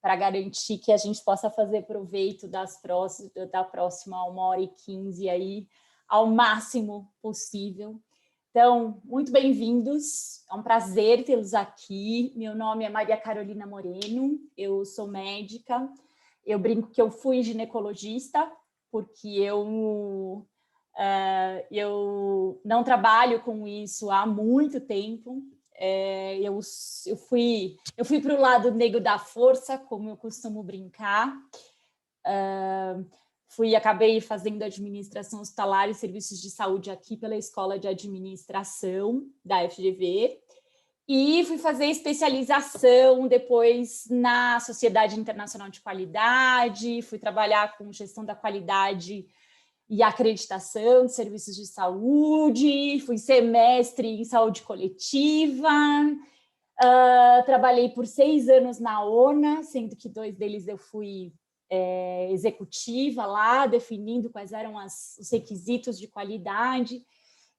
para garantir que a gente possa fazer proveito da próxima 1h15 aí, ao máximo possível. Então, muito bem-vindos, é um prazer tê-los aqui. Meu nome é Maria Carolina Moreno, eu sou médica, eu brinco que eu fui ginecologista, porque eu não trabalho com isso há muito tempo. Eu fui para o lado negro da força, como eu costumo brincar. Acabei fazendo administração hospitalar e serviços de saúde aqui pela Escola de Administração da FGV. E fui fazer especialização depois na Sociedade Internacional de Qualidade, fui trabalhar com gestão da qualidade e acreditação de serviços de saúde, fui ser mestre em saúde coletiva, trabalhei por 6 anos na ONA, sendo que 2 deles eu fui executiva lá, definindo quais eram os requisitos de qualidade.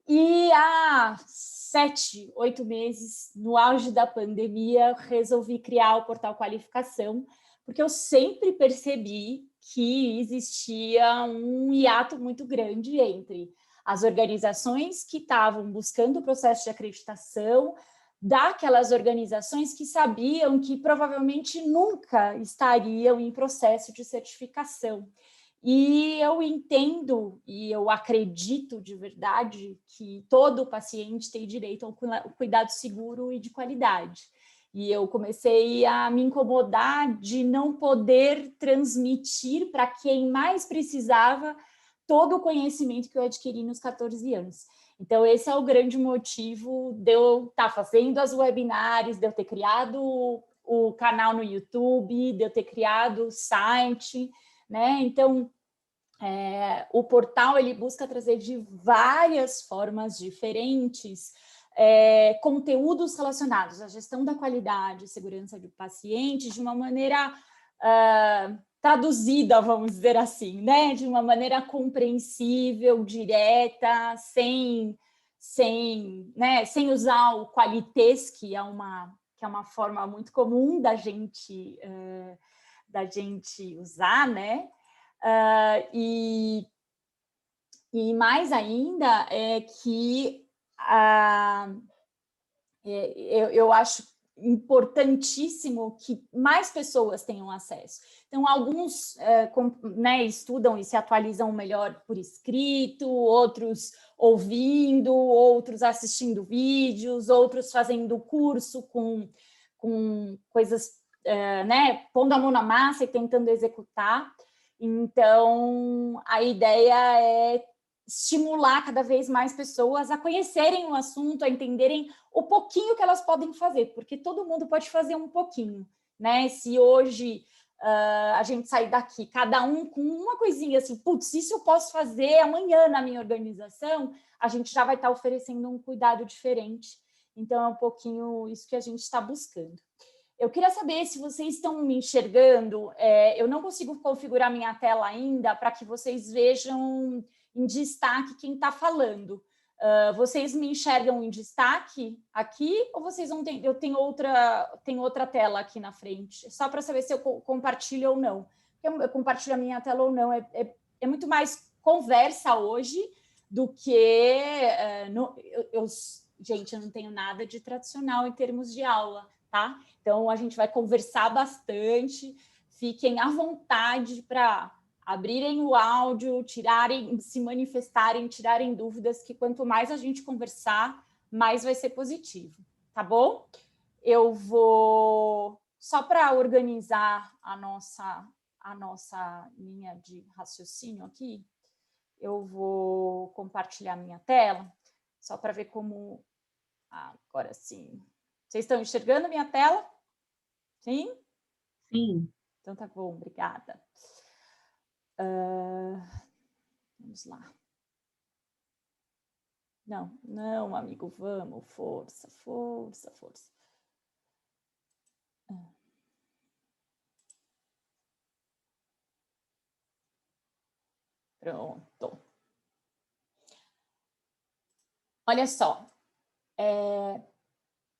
E há 7, 8 meses, no auge da pandemia, resolvi criar o Portal Qualificação, porque eu sempre percebi que existia um hiato muito grande entre as organizações que estavam buscando o processo de acreditação, daquelas organizações que sabiam que provavelmente nunca estariam em processo de certificação. E eu entendo e eu acredito de verdade que todo paciente tem direito ao cuidado seguro e de qualidade. E eu comecei a me incomodar de não poder transmitir para quem mais precisava todo o conhecimento que eu adquiri nos 14 anos. Então, esse é o grande motivo de eu estar fazendo as webinars, de eu ter criado o canal no YouTube, de eu ter criado o site, né? Então, o portal ele busca trazer de várias formas diferentes conteúdos relacionados à gestão da qualidade e segurança do paciente de uma maneira traduzida, vamos dizer assim, né? De uma maneira compreensível, direta, sem usar o qualitês, que é uma forma muito comum da gente usar, né? E mais ainda é que eu acho importantíssimo que mais pessoas tenham acesso. Então, alguns estudam e se atualizam melhor por escrito, outros ouvindo, outros assistindo vídeos, outros fazendo curso com coisas, pondo a mão na massa e tentando executar. Então, a ideia é estimular cada vez mais pessoas a conhecerem o assunto, a entenderem o pouquinho que elas podem fazer, porque todo mundo pode fazer um pouquinho, né? Se hoje a gente sair daqui, cada um com uma coisinha assim, putz, isso eu posso fazer amanhã na minha organização, a gente já vai estar oferecendo um cuidado diferente. Então, é um pouquinho isso que a gente está buscando. Eu queria saber se vocês estão me enxergando. Eu não consigo configurar minha tela ainda para que vocês vejam em destaque quem está falando. Vocês me enxergam em destaque aqui ou vocês não têm? Eu tenho outra tela aqui na frente, só para saber se eu compartilho ou não. Eu compartilho a minha tela ou não. É muito mais conversa hoje do que... Gente, eu não tenho nada de tradicional em termos de aula, tá? Então, a gente vai conversar bastante, fiquem à vontade para abrirem o áudio, se manifestarem, tirarem dúvidas, que quanto mais a gente conversar, mais vai ser positivo, tá bom? Eu vou, só para organizar a nossa linha de raciocínio aqui, eu vou compartilhar minha tela, só para ver como... agora sim. Vocês estão enxergando minha tela? Sim? Sim. Então tá bom, obrigada. Vamos lá. Não, amigo, vamos, força, força, força. Pronto. Olha só,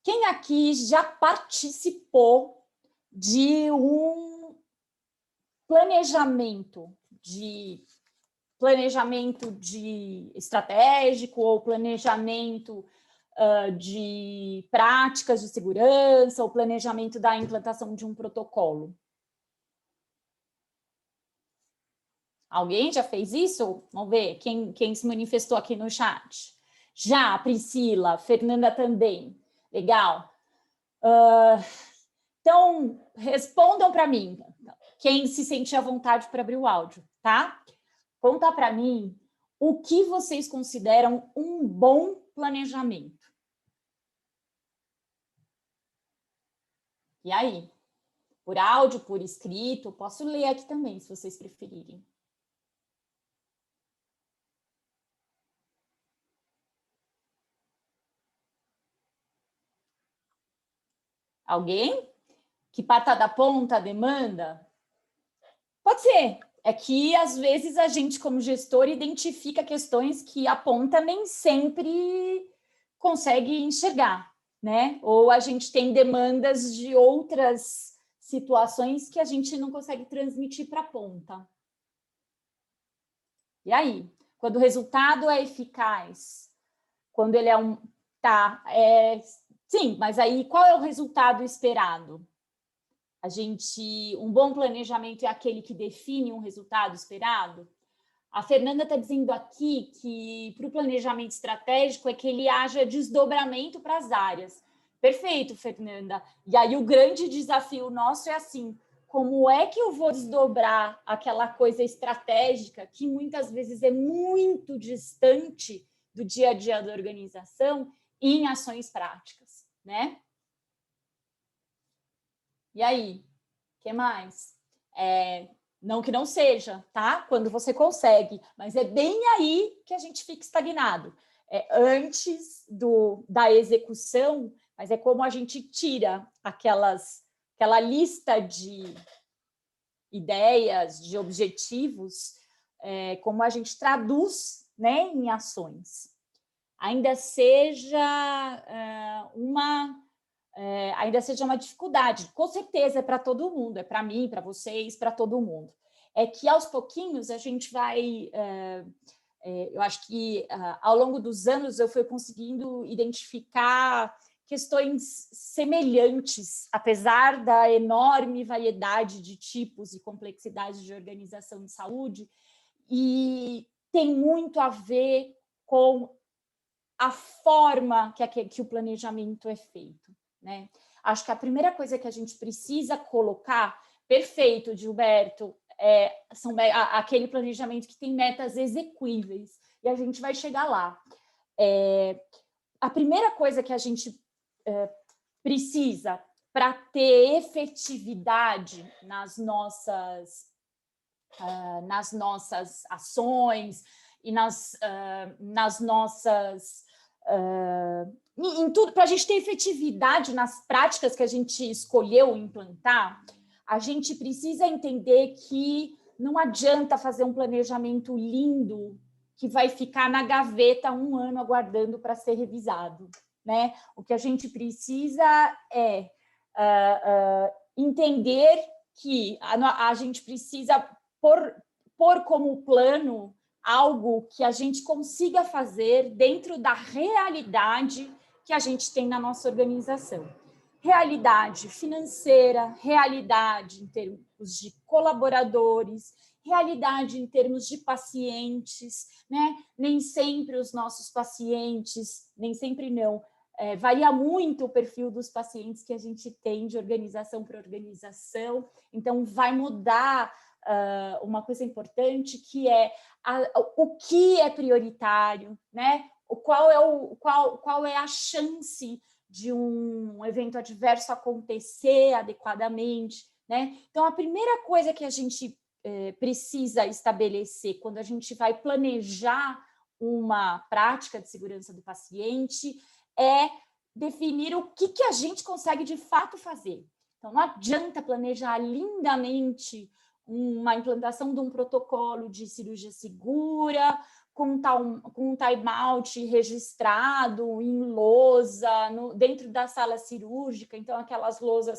quem aqui já participou de um planejamento estratégico ou planejamento de práticas de segurança ou planejamento da implantação de um protocolo? Alguém já fez isso? Vamos ver quem se manifestou aqui no chat. Já, Priscila, Fernanda também. Legal. Então, respondam para mim, quem se sentir à vontade para abrir o áudio, tá? Conta para mim o que vocês consideram um bom planejamento. E aí? Por áudio, por escrito? Posso ler aqui também, se vocês preferirem. Alguém? Que parta da ponta demanda? Pode ser. É que, às vezes, a gente, como gestor, identifica questões que a ponta nem sempre consegue enxergar, né? Ou a gente tem demandas de outras situações que a gente não consegue transmitir para a ponta. E aí? Quando o resultado é eficaz, quando ele é um... Tá, sim, mas aí qual é o resultado esperado? Um bom planejamento é aquele que define um resultado esperado? A Fernanda está dizendo aqui que para o planejamento estratégico é que ele haja desdobramento para as áreas. Perfeito, Fernanda. E aí o grande desafio nosso é assim, como é que eu vou desdobrar aquela coisa estratégica que muitas vezes é muito distante do dia a dia da organização em ações práticas, né? E aí, o que mais? Não que não seja, tá? Quando você consegue, mas é bem aí que a gente fica estagnado. Antes da execução, mas é como a gente tira aquela lista de ideias, de objetivos, como a gente traduz, né, em ações. Ainda seja ainda seja uma dificuldade. Com certeza é para todo mundo, é para mim, para vocês, para todo mundo. É que aos pouquinhos a gente vai... eu acho que ao longo dos anos eu fui conseguindo identificar questões semelhantes, apesar da enorme variedade de tipos e complexidade de organização de saúde, e tem muito a ver com a forma que o planejamento é feito, né? Acho que a primeira coisa que a gente precisa colocar, perfeito, Gilberto, são aquele planejamento que tem metas execuíveis, e a gente vai chegar lá. A primeira coisa que a gente precisa para ter efetividade nas nossas ações e nas nossas... em tudo, para a gente ter efetividade nas práticas que a gente escolheu implantar, a gente precisa entender que não adianta fazer um planejamento lindo que vai ficar na gaveta 1 ano aguardando para ser revisado, né? O que a gente precisa é entender que a gente precisa pôr como plano algo que a gente consiga fazer dentro da realidade que a gente tem na nossa organização. Realidade financeira, realidade em termos de colaboradores, realidade em termos de pacientes, né? Nem sempre os nossos pacientes, nem sempre não, varia muito o perfil dos pacientes que a gente tem de organização para organização, então vai mudar uma coisa importante, que é o que é prioritário, né? Qual é a chance de um evento adverso acontecer adequadamente, né? Então, a primeira coisa que a gente precisa estabelecer quando a gente vai planejar uma prática de segurança do paciente é definir o que a gente consegue de fato fazer. Então, não adianta planejar lindamente uma implantação de um protocolo de cirurgia segura, com um time-out registrado em lousa, dentro da sala cirúrgica, então aquelas lousas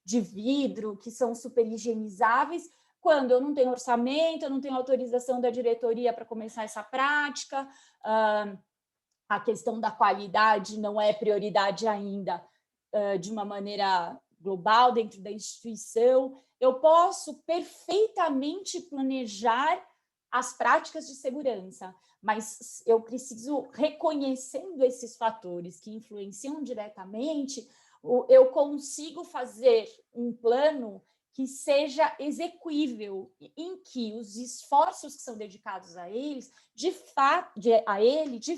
de vidro, que são super higienizáveis, quando eu não tenho orçamento, eu não tenho autorização da diretoria para começar essa prática, a questão da qualidade não é prioridade ainda de uma maneira global dentro da instituição. Eu posso perfeitamente planejar as práticas de segurança, mas eu preciso, reconhecendo esses fatores que influenciam diretamente, eu consigo fazer um plano que seja execuível, em que os esforços que são dedicados a eles, de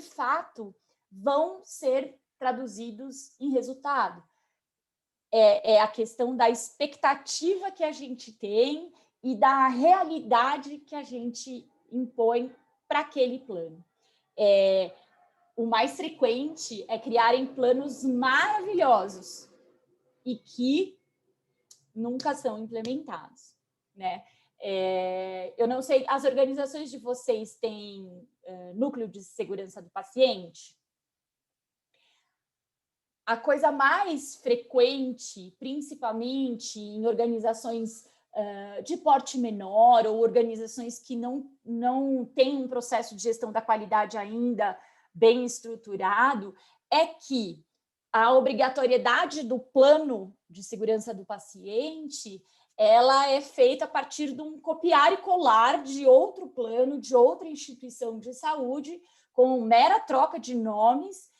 fato, vão ser traduzidos em resultado. É a questão da expectativa que a gente tem e da realidade que a gente impõe para aquele plano. O mais frequente é criarem planos maravilhosos e que nunca são implementados, né? Eu não sei, as organizações de vocês têm núcleo de segurança do paciente? A coisa mais frequente, principalmente em organizações de porte menor ou organizações que não têm um processo de gestão da qualidade ainda bem estruturado, é que a obrigatoriedade do plano de segurança do paciente, ela é feita a partir de um copiar e colar de outro plano, de outra instituição de saúde, com mera troca de nomes,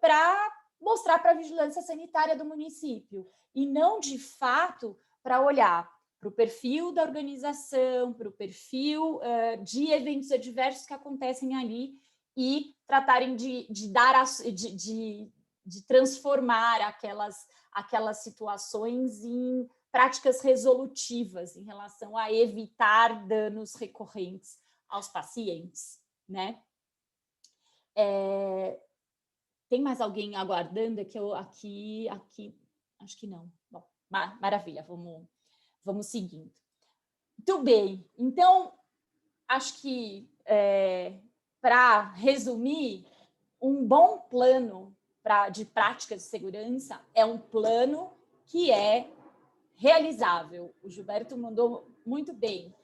para mostrar para a vigilância sanitária do município, e não, de fato, para olhar para o perfil da organização, para o perfil de eventos adversos que acontecem ali e tratarem de transformar aquelas situações em práticas resolutivas em relação a evitar danos recorrentes aos pacientes, né? Tem mais alguém aguardando? Aqui, acho que não. Bom, maravilha, vamos seguindo. Muito bem, então, acho que, para resumir, um bom plano de práticas de segurança é um plano que é realizável. O Gilberto mandou muito bem,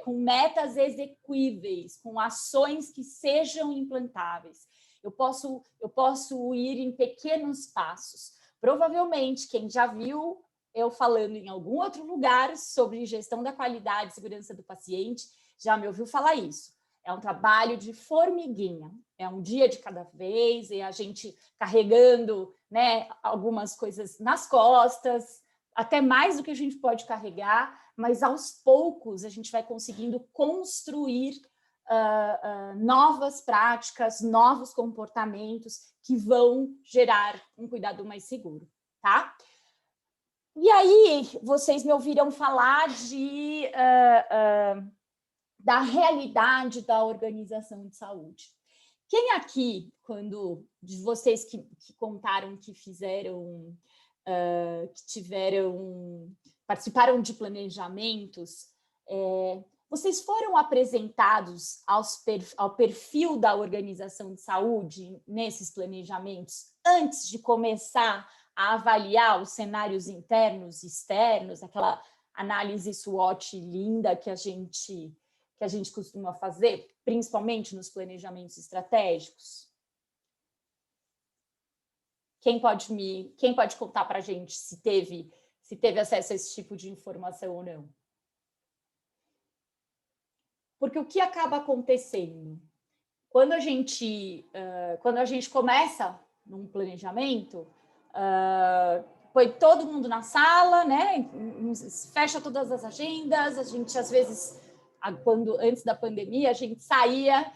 com metas execuíveis, com ações que sejam implantáveis. Eu posso ir em pequenos passos. Provavelmente, quem já viu eu falando em algum outro lugar sobre gestão da qualidade e segurança do paciente, já me ouviu falar isso. É um trabalho de formiguinha, é um dia de cada vez, e a gente carregando, né, algumas coisas nas costas, até mais do que a gente pode carregar, mas aos poucos a gente vai conseguindo construir novas práticas, novos comportamentos que vão gerar um cuidado mais seguro, tá? E aí, vocês me ouviram falar da realidade da organização de saúde. Quem aqui, de vocês que contaram que fizeram, participaram de planejamentos, vocês foram apresentados ao perfil da organização de saúde nesses planejamentos antes de começar a avaliar os cenários internos e externos, aquela análise SWOT linda que a gente costuma fazer, principalmente nos planejamentos estratégicos? Quem pode contar para a gente se teve acesso a esse tipo de informação ou não? Porque o que acaba acontecendo? Quando a gente começa num planejamento, põe todo mundo na sala, né? Fecha todas as agendas, a gente, às vezes, antes da pandemia, a gente saía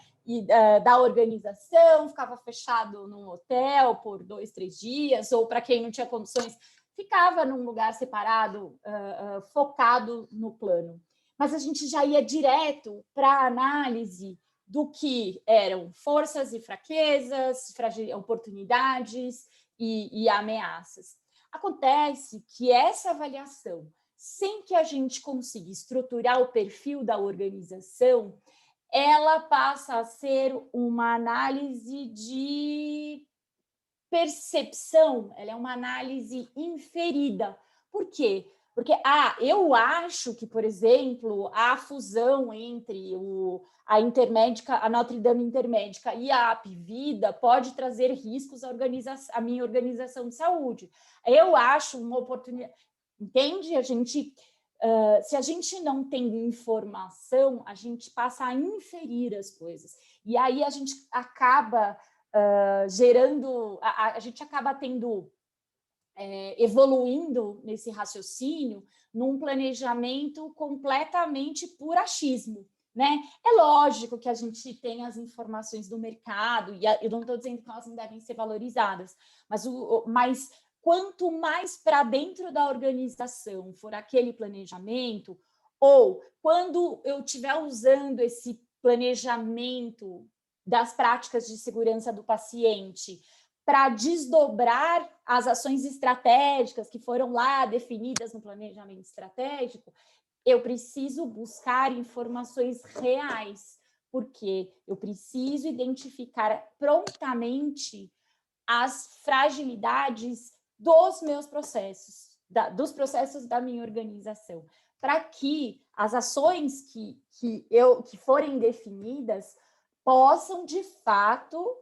da organização, ficava fechado num hotel por 2, 3 dias, ou para quem não tinha condições, ficava num lugar separado, focado no plano. Mas a gente já ia direto para a análise do que eram forças e fraquezas, oportunidades e ameaças. Acontece que essa avaliação, sem que a gente consiga estruturar o perfil da organização, ela passa a ser uma análise de percepção, ela é uma análise inferida, Por quê? Porque eu acho que, por exemplo, a fusão entre a Notre Dame Intermédica e a Apvida pode trazer riscos à minha organização de saúde. Eu acho uma oportunidade, entende? Se a gente não tem informação, a gente passa a inferir as coisas. E aí a gente acaba a gente acaba evoluindo nesse raciocínio num planejamento completamente por achismo, né? É lógico que a gente tem as informações do mercado, e eu não estou dizendo que elas não devem ser valorizadas, mas quanto mais para dentro da organização for aquele planejamento, ou quando eu estiver usando esse planejamento das práticas de segurança do paciente para desdobrar as ações estratégicas que foram lá definidas no planejamento estratégico, eu preciso buscar informações reais, porque eu preciso identificar prontamente as fragilidades dos meus processos, dos processos da minha organização, para que as ações que forem definidas possam, de fato,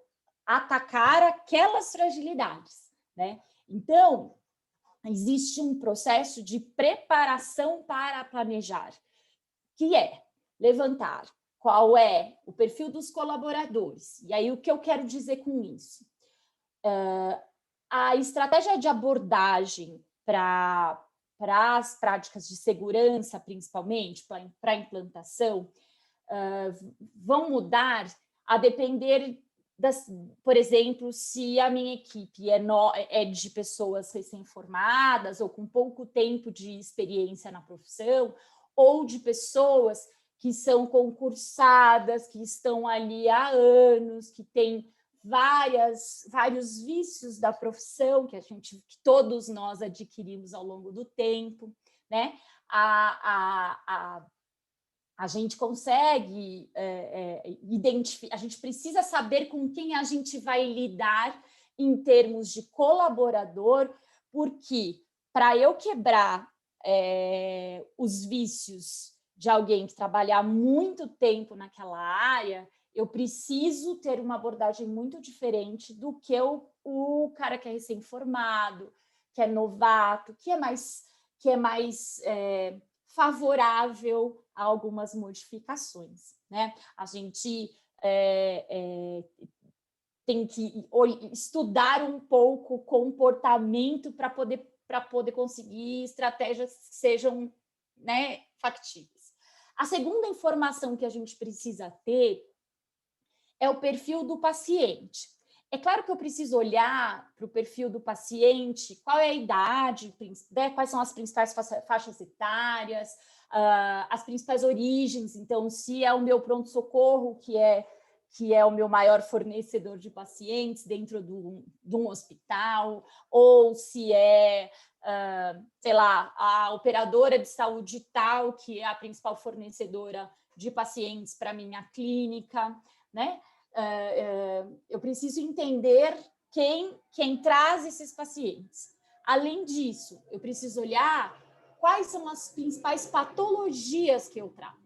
atacar aquelas fragilidades, né? Então, existe um processo de preparação para planejar, que é levantar qual é o perfil dos colaboradores. E aí, o que eu quero dizer com isso? A estratégia de abordagem para as práticas de segurança, principalmente, para a implantação, vão mudar a depender por exemplo, se a minha equipe é de pessoas recém-formadas ou com pouco tempo de experiência na profissão, ou de pessoas que são concursadas, que estão ali há anos, que têm vários vícios da profissão que todos nós adquirimos ao longo do tempo, né? A gente consegue identificar, a gente precisa saber com quem a gente vai lidar em termos de colaborador, porque para eu quebrar os vícios de alguém que trabalha há muito tempo naquela área, eu preciso ter uma abordagem muito diferente do que o cara que é recém-formado, que é novato, que é mais favorável a algumas modificações, né? A gente tem que estudar um pouco o comportamento para poder conseguir estratégias que sejam, né, factíveis. A segunda informação que a gente precisa ter é o perfil do paciente. É claro que eu preciso olhar para o perfil do paciente, qual é a idade, né, quais são as principais faixas etárias, as principais origens. Então, se é o meu pronto-socorro, que é o meu maior fornecedor de pacientes dentro de um hospital, ou se é, sei lá, a operadora de saúde tal, que é a principal fornecedora de pacientes para a minha clínica, né? Eu preciso entender quem traz esses pacientes. Além disso, eu preciso olhar quais são as principais patologias que eu trato.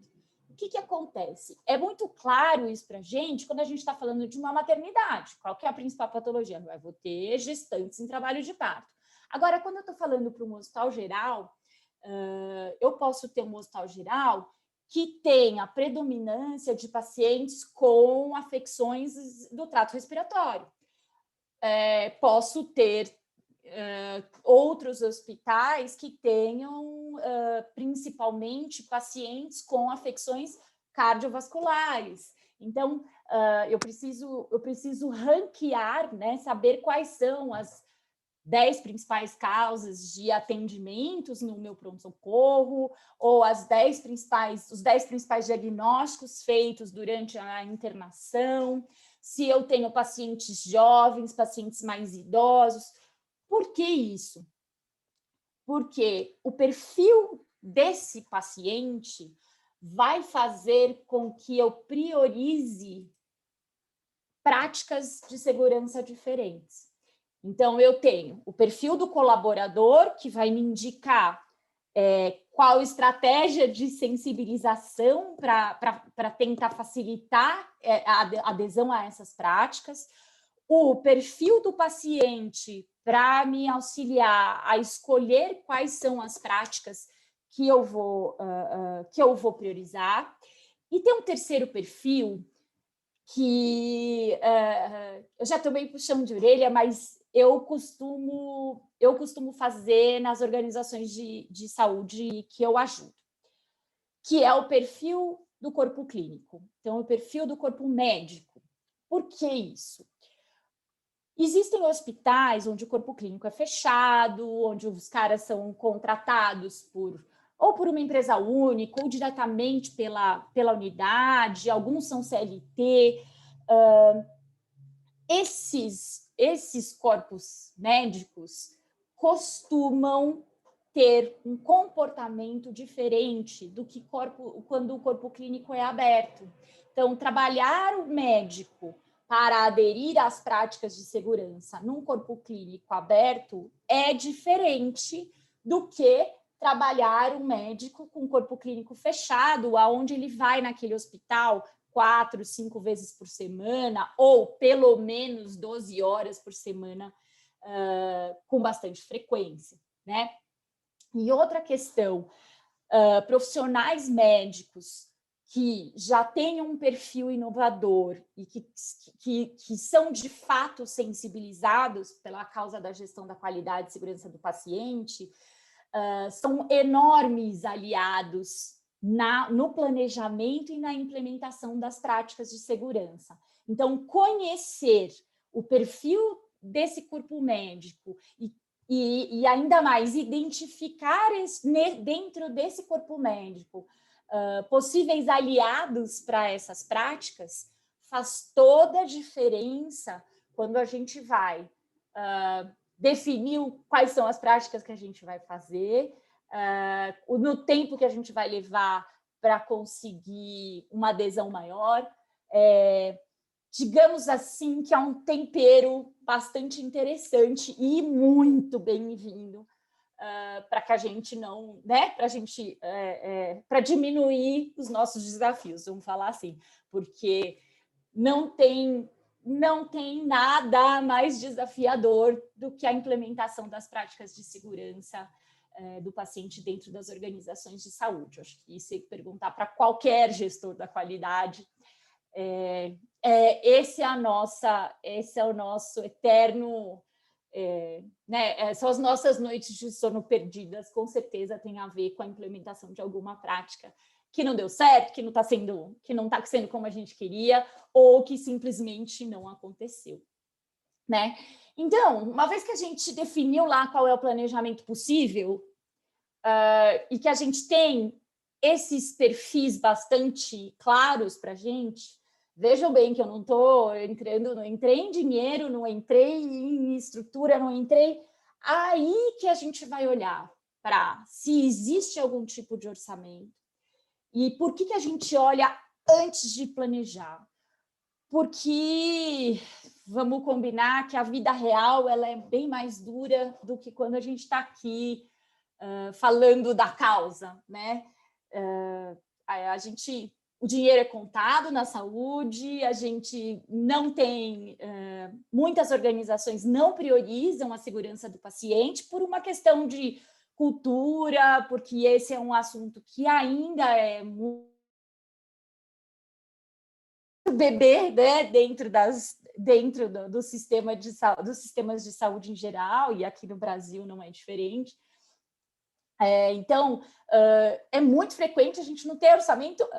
O que acontece? É muito claro isso para a gente quando a gente está falando de uma maternidade. Qual que é a principal patologia? Eu vou ter gestantes em trabalho de parto. Agora, quando eu estou falando para um hospital geral, eu posso ter um hospital geral que tem a predominância de pacientes com afecções do trato respiratório. Posso ter outros hospitais que tenham principalmente pacientes com afecções cardiovasculares. Então, eu preciso ranquear, né, saber quais são as 10 principais causas de atendimentos no meu pronto-socorro, ou os 10 principais diagnósticos feitos durante a internação, se eu tenho pacientes jovens, pacientes mais idosos. Por que isso? Porque o perfil desse paciente vai fazer com que eu priorize práticas de segurança diferentes. Então, eu tenho o perfil do colaborador, que vai me indicar qual estratégia de sensibilização para tentar facilitar a adesão a essas práticas, o perfil do paciente para me auxiliar a escolher quais são as práticas que eu vou priorizar, e tem um terceiro perfil que eu já tomei puxão de orelha, mas eu costumo fazer nas organizações de saúde que eu ajudo, que é o perfil do corpo clínico. Então, o perfil do corpo médico. Por que isso? Existem hospitais onde o corpo clínico é fechado, onde os caras são contratados ou por uma empresa única, ou diretamente pela unidade, alguns são CLT. Esses corpos médicos costumam ter um comportamento diferente do que quando o corpo clínico é aberto. Então, trabalhar o médico para aderir às práticas de segurança num corpo clínico aberto é diferente do que trabalhar um médico com corpo clínico fechado, aonde ele vai naquele hospital 4, 5 vezes por semana, ou pelo menos 12 horas por semana, com bastante frequência, né? E outra questão, profissionais médicos que já têm um perfil inovador e que são, de fato, sensibilizados pela causa da gestão da qualidade e segurança do paciente, são enormes aliados no planejamento e na implementação das práticas de segurança. Então, conhecer o perfil desse corpo médico e ainda mais identificar dentro desse corpo médico possíveis aliados para essas práticas faz toda a diferença quando a gente vai definir quais são as práticas que a gente vai fazer, no tempo que a gente vai levar para conseguir uma adesão maior. Digamos assim, que é um tempero bastante interessante e muito bem-vindo para que a gente não, né, para diminuir os nossos desafios, vamos falar assim, porque não tem nada mais desafiador do que a implementação das práticas de segurança do paciente dentro das organizações de saúde. Eu acho que isso é perguntar para qualquer gestor da qualidade. Esse é o nosso eterno, né? São as nossas noites de sono perdidas, com certeza tem a ver com a implementação de alguma prática que não deu certo, que não está sendo como a gente queria, ou que simplesmente não aconteceu, né? Então, uma vez que a gente definiu lá qual é o planejamento possível, e que a gente tem esses perfis bastante claros para a gente, vejam bem que eu não entrei em dinheiro, não entrei em estrutura, não entrei. Aí que a gente vai olhar para se existe algum tipo de orçamento. E por que a gente olha antes de planejar? Porque vamos combinar que a vida real ela é bem mais dura do que quando a gente está aqui falando da causa, né? O dinheiro é contado na saúde, a gente não tem, muitas organizações não priorizam a segurança do paciente por uma questão de cultura, porque esse é um assunto que ainda é muito bebê, né, dentro do sistema dos sistemas de saúde em geral, e aqui no Brasil não é diferente. Então, é muito frequente a gente não ter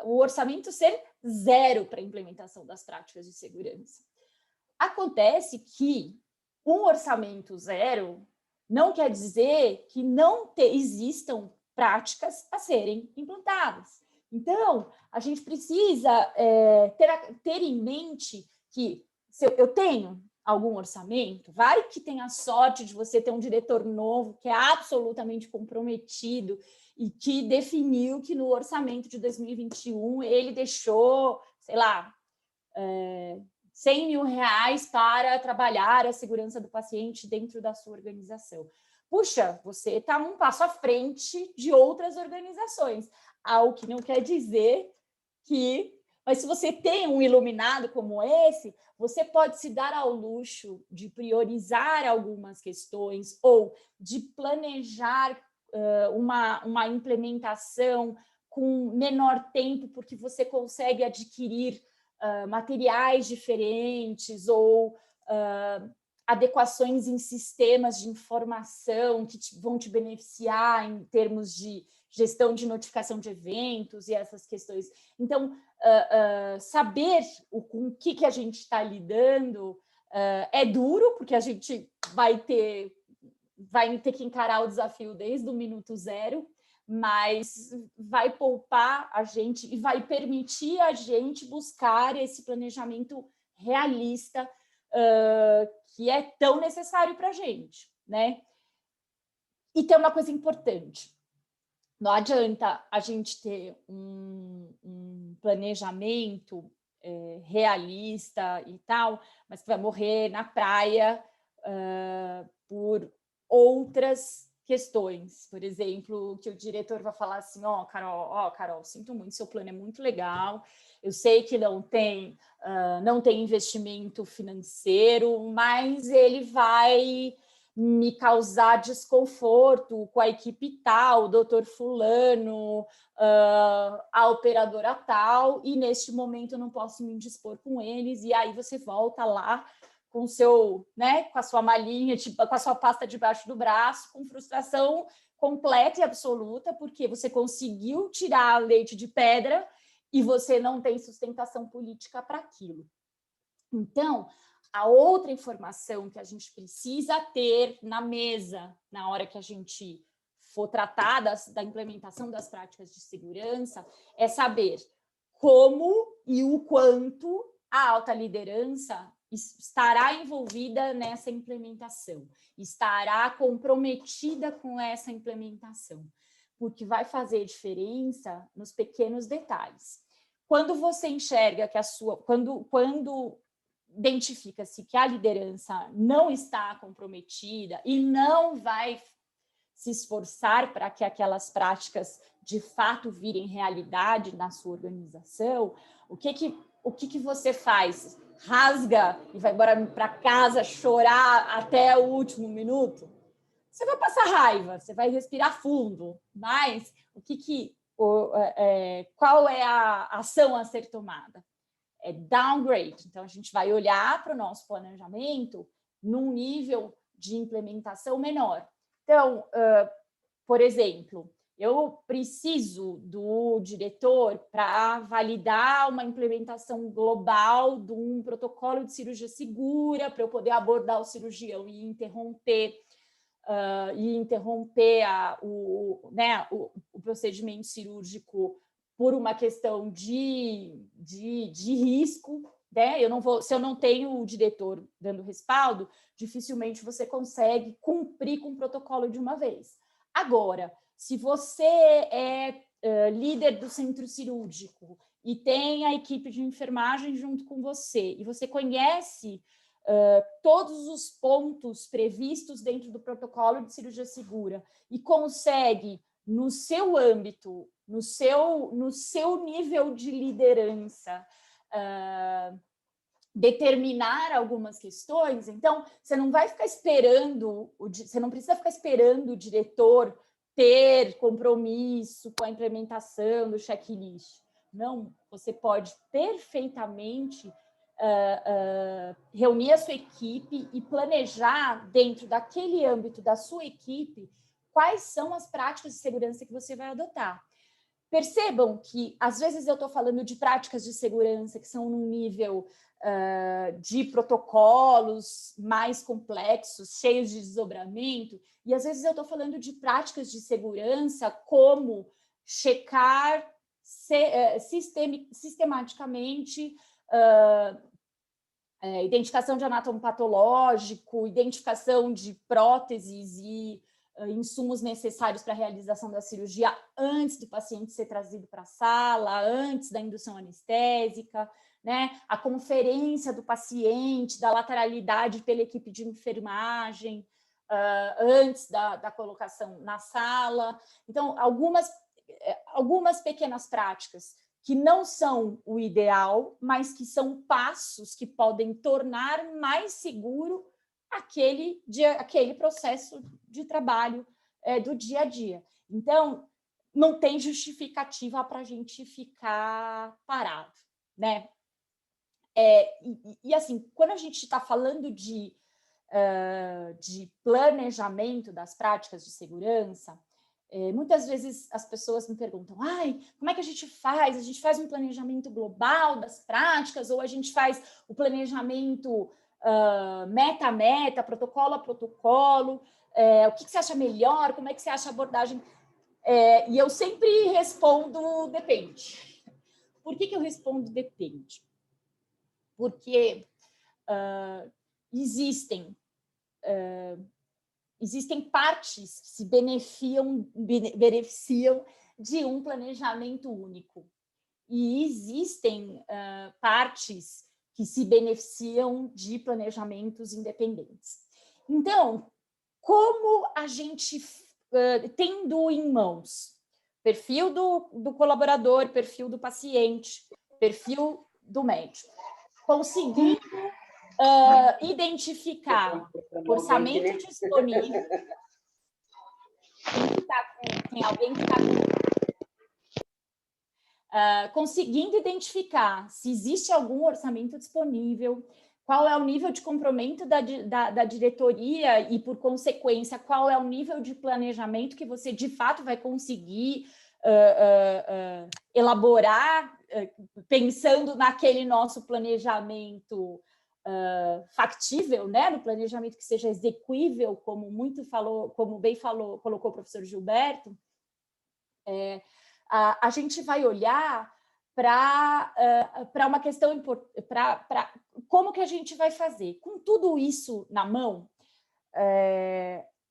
o orçamento ser zero para a implementação das práticas de segurança. Acontece que um orçamento zero não quer dizer que não existam práticas a serem implantadas. Então, a gente precisa ter em mente que se eu tenho algum orçamento, vai que tenha a sorte de você ter um diretor novo que é absolutamente comprometido e que definiu que no orçamento de 2021 ele deixou, sei lá, 100 mil reais para trabalhar a segurança do paciente dentro da sua organização. Puxa, você está um passo à frente de outras organizações, o que não quer dizer que... Mas se você tem um iluminado como esse, você pode se dar ao luxo de priorizar algumas questões ou de planejar uma implementação com menor tempo, porque você consegue adquirir materiais diferentes ou adequações em sistemas de informação que vão te beneficiar em termos de gestão de notificação de eventos e essas questões. Então, saber com o que a gente está lidando é duro, porque a gente vai ter que encarar o desafio desde o minuto zero, mas vai poupar a gente e vai permitir a gente buscar esse planejamento realista que é tão necessário para a gente, né? E tem uma coisa importante. Não adianta a gente ter um planejamento realista e tal, mas que vai morrer na praia por outras questões. Por exemplo, que o diretor vai falar assim, Carol, sinto muito, seu plano é muito legal, eu sei que não tem investimento financeiro, mas ele vai me causar desconforto com a equipe tal, o doutor fulano, a operadora tal, e neste momento eu não posso me indispor com eles, e aí você volta lá com com a sua malinha, com a sua pasta debaixo do braço, com frustração completa e absoluta, porque você conseguiu tirar leite de pedra e você não tem sustentação política para aquilo. Então, a outra informação que a gente precisa ter na mesa, na hora que a gente for tratar da implementação das práticas de segurança, é saber como e o quanto a alta liderança estará envolvida nessa implementação, estará comprometida com essa implementação, porque vai fazer diferença nos pequenos detalhes. Quando você enxerga que quando identifica-se que a liderança não está comprometida e não vai se esforçar para que aquelas práticas de fato virem realidade na sua organização, o que você faz? Rasga e vai embora para casa chorar até o último minuto? Você vai passar raiva, você vai respirar fundo, mas qual é a ação a ser tomada? É downgrade. Então, a gente vai olhar para o nosso planejamento num nível de implementação menor. Então, por exemplo, eu preciso do diretor para validar uma implementação global de um protocolo de cirurgia segura, para eu poder abordar o cirurgião e interromper o procedimento cirúrgico por uma questão de risco, né? Se eu não tenho o diretor dando respaldo, dificilmente você consegue cumprir com o protocolo de uma vez. Agora, se você é líder do centro cirúrgico e tem a equipe de enfermagem junto com você, e você conhece todos os pontos previstos dentro do protocolo de cirurgia segura e consegue, no seu âmbito, no seu nível de liderança, determinar algumas questões, então você não vai ficar esperando, você não precisa ficar esperando o diretor ter compromisso com a implementação do checklist. Não, você pode perfeitamente reunir a sua equipe e planejar dentro daquele âmbito da sua equipe quais são as práticas de segurança que você vai adotar. Percebam que, às vezes, eu estou falando de práticas de segurança que são num nível de protocolos mais complexos, cheios de desdobramento, e, às vezes, eu estou falando de práticas de segurança como checar sistematicamente identificação de anatomopatológico, identificação de próteses e insumos necessários para a realização da cirurgia antes do paciente ser trazido para a sala, antes da indução anestésica, né? A conferência do paciente, da lateralidade pela equipe de enfermagem, antes da colocação na sala. Então, algumas pequenas práticas que não são o ideal, mas que são passos que podem tornar mais seguro aquele processo de trabalho do dia a dia. Então, não tem justificativa para a gente ficar parado, né? E assim, quando a gente está falando de planejamento das práticas de segurança, muitas vezes as pessoas me perguntam, como é que a gente faz? A gente faz um planejamento global das práticas ou a gente faz o planejamento meta a meta, protocolo a protocolo? O que você acha melhor? Como é que você acha a abordagem? E eu sempre respondo depende. Por que eu respondo depende? Porque existem partes que se beneficiam de um planejamento único. E existem partes que se beneficiam de planejamentos independentes. Então, como a gente, tendo em mãos perfil do colaborador, perfil do paciente, perfil do médico, conseguindo identificar orçamento disponível. Tem alguém que está conseguindo identificar se existe algum orçamento disponível, qual é o nível de comprometimento da diretoria e, por consequência, qual é o nível de planejamento que você, de fato, vai conseguir elaborar, pensando naquele nosso planejamento factível, né? No planejamento que seja execuível, como bem colocou o professor Gilberto. A gente vai olhar para uma questão para como que a gente vai fazer. Com tudo isso na mão,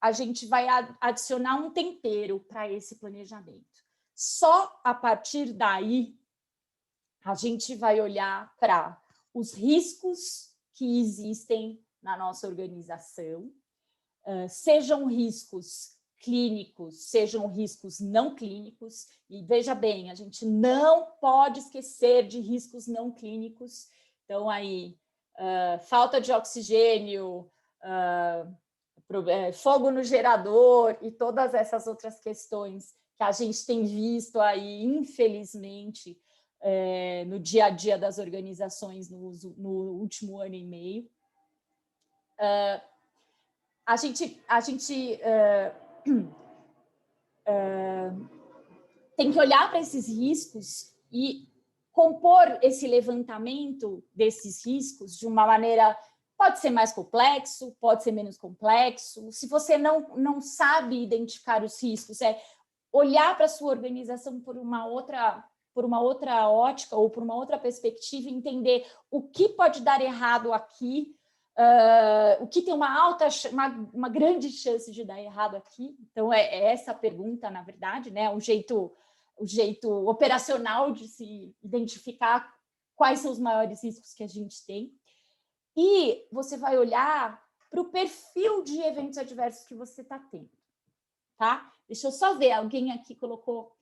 a gente vai adicionar um tempero para esse planejamento. Só a partir daí a gente vai olhar para os riscos que existem na nossa organização, sejam riscos clínicos, sejam riscos não clínicos, e veja bem, a gente não pode esquecer de riscos não clínicos. Então, aí, falta de oxigênio, fogo no gerador e todas essas outras questões que a gente tem visto aí, infelizmente, no dia a dia das organizações no último ano e meio. A gente tem que olhar para esses riscos e compor esse levantamento desses riscos de uma maneira, pode ser mais complexo, pode ser menos complexo. Se você não sabe identificar os riscos, olhar para a sua organização por uma outra ótica ou por uma outra perspectiva e entender o que pode dar errado aqui, o que tem uma grande chance de dar errado aqui. Então, é essa a pergunta, na verdade, né? O jeito operacional de se identificar quais são os maiores riscos que a gente tem. E você vai olhar para o perfil de eventos adversos que você está tendo, tá? Deixa eu só ver, alguém aqui colocou...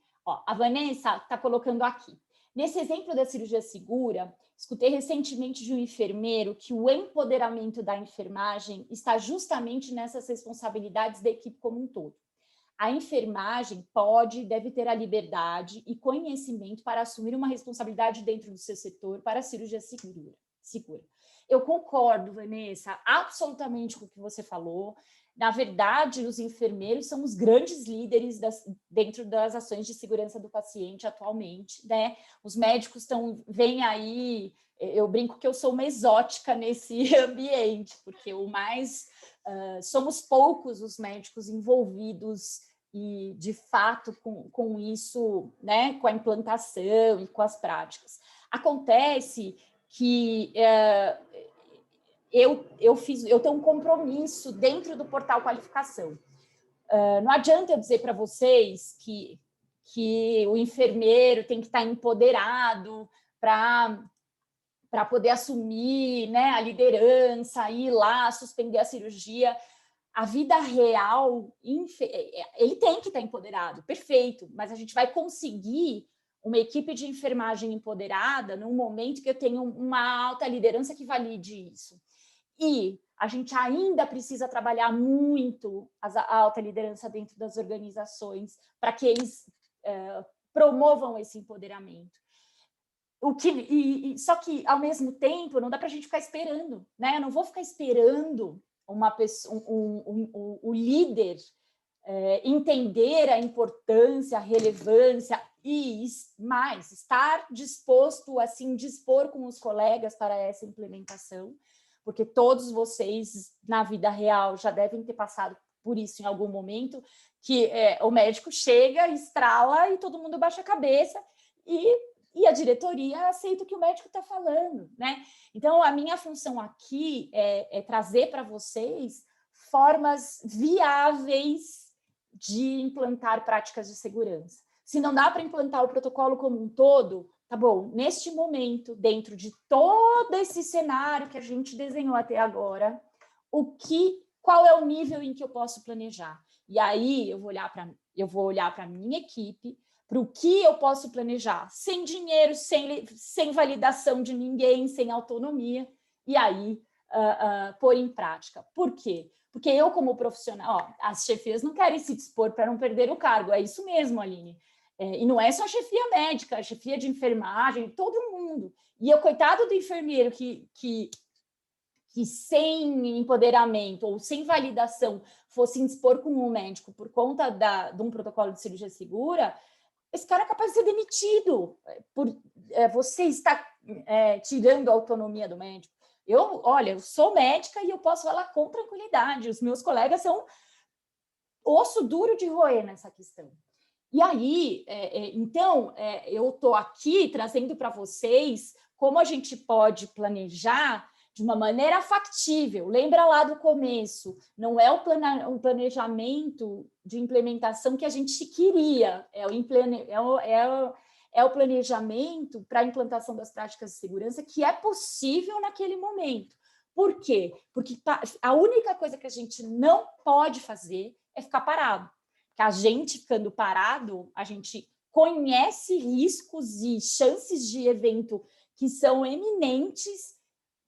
a Vanessa está colocando aqui. Nesse exemplo da cirurgia segura, escutei recentemente de um enfermeiro que o empoderamento da enfermagem está justamente nessas responsabilidades da equipe como um todo. A enfermagem pode e deve ter a liberdade e conhecimento para assumir uma responsabilidade dentro do seu setor para a cirurgia segura. Eu concordo, Vanessa, absolutamente com o que você falou. Na verdade, os enfermeiros são os grandes líderes dentro das ações de segurança do paciente atualmente, né? Os médicos vêm aí, eu brinco que eu sou uma exótica nesse ambiente, porque somos poucos os médicos envolvidos e, de fato, com isso, né? Com a implantação e com as práticas. Acontece que eu tenho um compromisso dentro do portal qualificação. Não adianta eu dizer para vocês que o enfermeiro tem que estar empoderado para poder assumir, né, a liderança, ir lá, suspender a cirurgia. A vida real, ele tem que estar empoderado, perfeito, mas a gente vai conseguir uma equipe de enfermagem empoderada num momento que eu tenho uma alta liderança que valide isso. E a gente ainda precisa trabalhar muito a alta liderança dentro das organizações para que eles promovam esse empoderamento. Só que, ao mesmo tempo, não dá para a gente ficar esperando, né? Eu não vou ficar esperando uma pessoa, o líder entender a importância, a relevância e mais, estar disposto a se indispor com os colegas para essa implementação, porque todos vocês, na vida real, já devem ter passado por isso em algum momento, que o médico chega, estrala e todo mundo baixa a cabeça e a diretoria aceita o que o médico está falando, né? Então, a minha função aqui é trazer para vocês formas viáveis de implantar práticas de segurança. Se não dá para implantar o protocolo como um todo, tá bom, neste momento, dentro de todo esse cenário que a gente desenhou até agora, qual é o nível em que eu posso planejar? E aí eu vou olhar para a minha equipe, para o que eu posso planejar, sem dinheiro, sem validação de ninguém, sem autonomia, e aí pôr em prática. Por quê? Porque eu, como profissional, as chefias não querem se dispor para não perder o cargo, é isso mesmo, Aline. E não é só a chefia médica, a chefia de enfermagem, todo mundo. E o coitado do enfermeiro que sem empoderamento ou sem validação fosse indispor com um médico por conta de um protocolo de cirurgia segura, esse cara é capaz de ser demitido por você estar tirando a autonomia do médico. Eu sou médica e eu posso falar com tranquilidade. Os meus colegas são osso duro de roer nessa questão. E aí, então, eu estou aqui trazendo para vocês como a gente pode planejar de uma maneira factível. Lembra lá do começo, não é um planejamento de implementação que a gente queria, é o planejamento para a implantação das práticas de segurança que é possível naquele momento. Por quê? Porque a única coisa que a gente não pode fazer é ficar parado. Que a gente ficando parado, a gente conhece riscos e chances de evento que são eminentes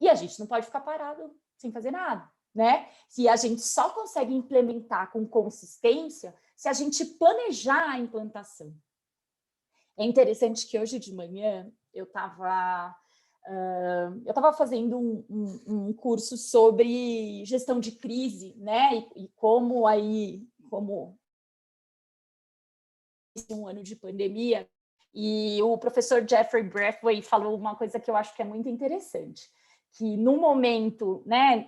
e a gente não pode ficar parado sem fazer nada, né? Se a gente só consegue implementar com consistência se a gente planejar a implantação. É interessante que hoje de manhã eu estava fazendo um curso sobre gestão de crise, né? E como um ano de pandemia, e o professor Jeffrey Brathwaite falou uma coisa que eu acho que é muito interessante, que no momento, né,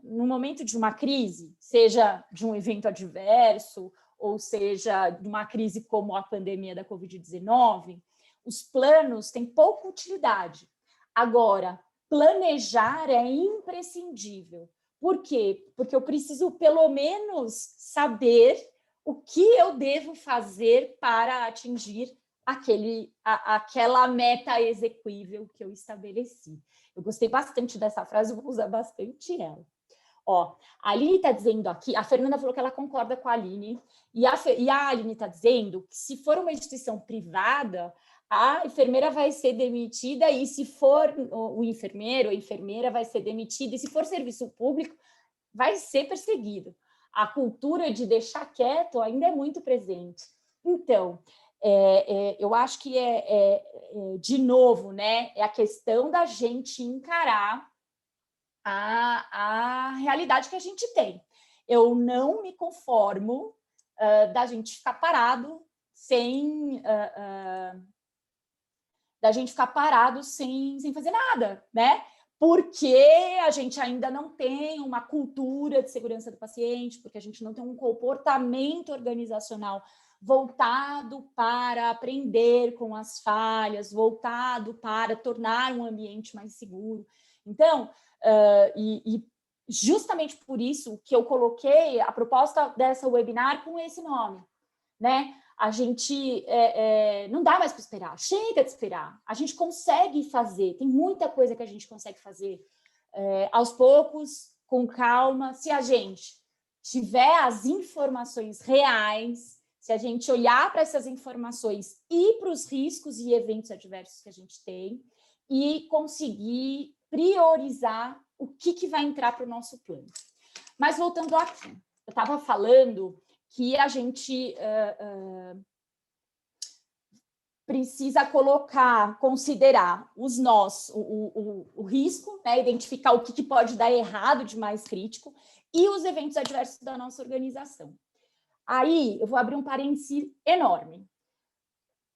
no momento de uma crise, seja de um evento adverso, ou seja, de uma crise como a pandemia da Covid-19, os planos têm pouca utilidade. Agora, planejar é imprescindível. Por quê? Porque eu preciso, pelo menos, saber o que eu devo fazer para atingir aquela meta execuível que eu estabeleci. Eu gostei bastante dessa frase, eu vou usar bastante ela. Ó, a Aline está dizendo aqui, a Fernanda falou que ela concorda com a Aline, e a Aline está dizendo que se for uma instituição privada, a enfermeira vai ser demitida, e se for o enfermeiro, a enfermeira vai ser demitida, e se for serviço público, vai ser perseguido. A cultura de deixar quieto ainda é muito presente. Então, eu acho que de novo, né, é a questão da gente encarar a realidade que a gente tem. Eu não me conformo da gente ficar parado sem fazer nada, né? Porque a gente ainda não tem uma cultura de segurança do paciente, porque a gente não tem um comportamento organizacional voltado para aprender com as falhas, voltado para tornar um ambiente mais seguro. Então, justamente por isso que eu coloquei a proposta dessa webinar com esse nome, né? A gente não dá mais para esperar, chega de esperar. A gente consegue fazer, tem muita coisa que a gente consegue fazer aos poucos, com calma, se a gente tiver as informações reais, se a gente olhar para essas informações e para os riscos e eventos adversos que a gente tem e conseguir priorizar o que vai entrar para o nosso plano. Mas voltando aqui, eu estava falando que a gente precisa considerar os nós, o risco, né, identificar o que pode dar errado de mais crítico e os eventos adversos da nossa organização. Aí, eu vou abrir um parêntese enorme.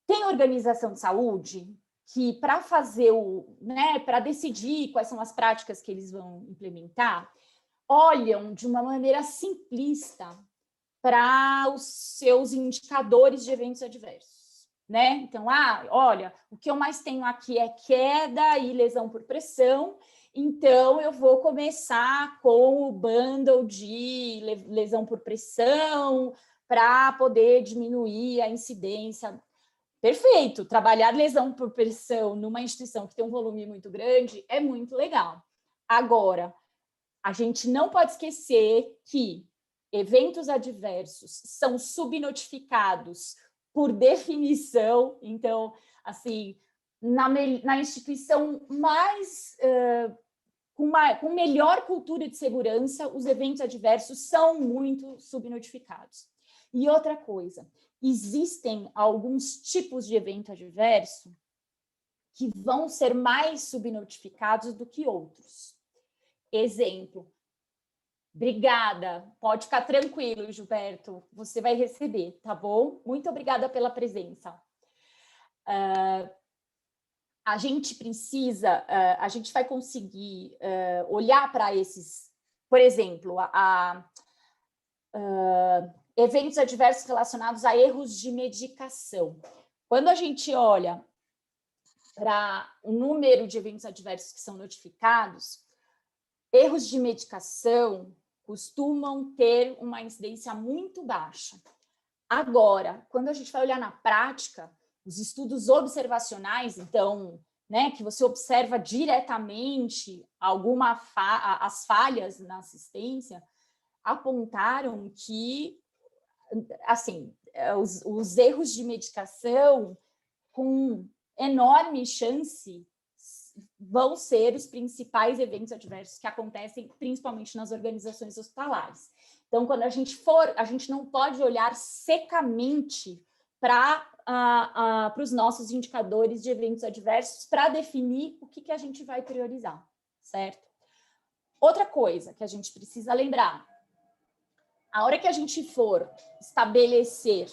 Tem organização de saúde que, para fazer para decidir quais são as práticas que eles vão implementar, olham de uma maneira simplista para os seus indicadores de eventos adversos, né? Então, olha, o que eu mais tenho aqui é queda e lesão por pressão, então eu vou começar com o bundle de lesão por pressão para poder diminuir a incidência. Perfeito, trabalhar lesão por pressão numa instituição que tem um volume muito grande é muito legal. Agora, a gente não pode esquecer que eventos adversos são subnotificados por definição. Então, assim, na instituição mais com melhor cultura de segurança, os eventos adversos são muito subnotificados. E outra coisa, existem alguns tipos de evento adverso que vão ser mais subnotificados do que outros. Exemplo, obrigada, pode ficar tranquilo, Gilberto, você vai receber, tá bom? Muito obrigada pela presença. A gente precisa, a gente vai conseguir olhar para esses, por exemplo, eventos adversos relacionados a erros de medicação. Quando a gente olha para o número de eventos adversos que são notificados, erros de medicação costumam ter uma incidência muito baixa. Agora, quando a gente vai olhar na prática, os estudos observacionais, então, né, que você observa diretamente as falhas na assistência, apontaram que, assim, os erros de medicação com enorme chance vão ser os principais eventos adversos que acontecem principalmente nas organizações hospitalares. Então, quando a gente não pode olhar secamente para os nossos indicadores de eventos adversos para definir o que a gente vai priorizar, certo? Outra coisa que a gente precisa lembrar, a hora que a gente for estabelecer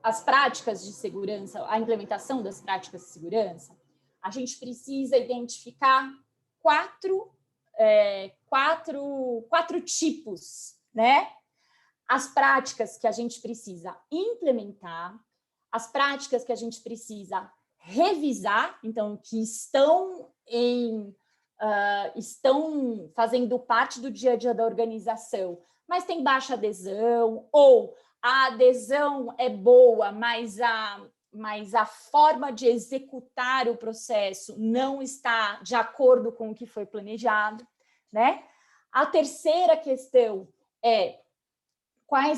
as práticas de segurança, a implementação das práticas de segurança, a gente precisa identificar quatro tipos, né? As práticas que a gente precisa implementar, as práticas que a gente precisa revisar, então, que estão fazendo parte do dia a dia da organização, mas tem baixa adesão, ou a adesão é boa, mas a forma de executar o processo não está de acordo com o que foi planejado, né? A terceira questão é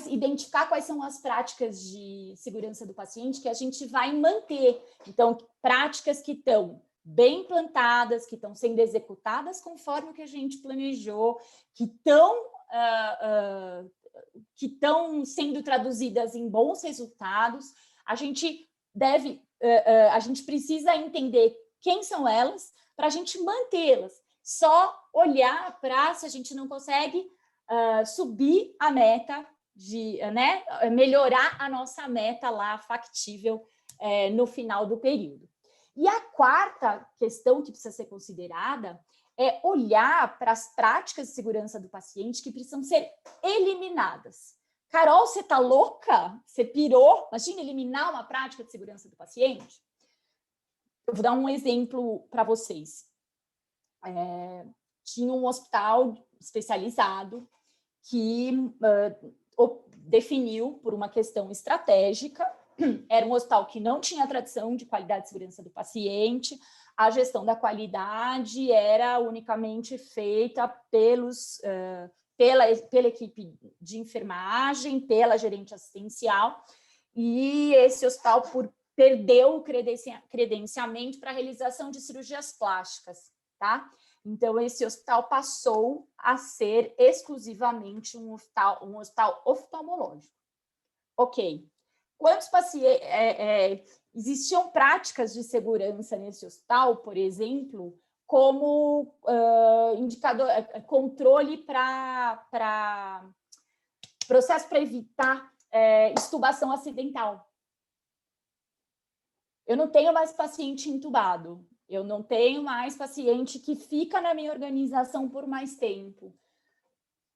identificar quais são as práticas de segurança do paciente que a gente vai manter. Então, práticas que estão bem implantadas, que estão sendo executadas conforme o que a gente planejou, que estão sendo traduzidas em bons resultados. A gente precisa entender quem são elas para a gente mantê-las. Só olhar para se a gente não consegue subir a meta, melhorar a nossa meta lá factível no final do período. E a quarta questão que precisa ser considerada é olhar para as práticas de segurança do paciente que precisam ser eliminadas. Carol, você está louca? Você pirou? Imagina eliminar uma prática de segurança do paciente? Eu vou dar um exemplo para vocês. tinha um hospital especializado que definiu por uma questão estratégica. Era um hospital que não tinha tradição de qualidade e segurança do paciente, a gestão da qualidade era unicamente feita pela equipe de enfermagem, pela gerente assistencial, e esse hospital perdeu o credenciamento para a realização de cirurgias plásticas, tá? Então, esse hospital passou a ser exclusivamente um hospital oftalmológico. Ok. Quantos pacientes... existiam práticas de segurança nesse hospital, por exemplo, como indicador, controle para processo para evitar extubação acidental. Eu não tenho mais paciente intubado, eu não tenho mais paciente que fica na minha organização por mais tempo.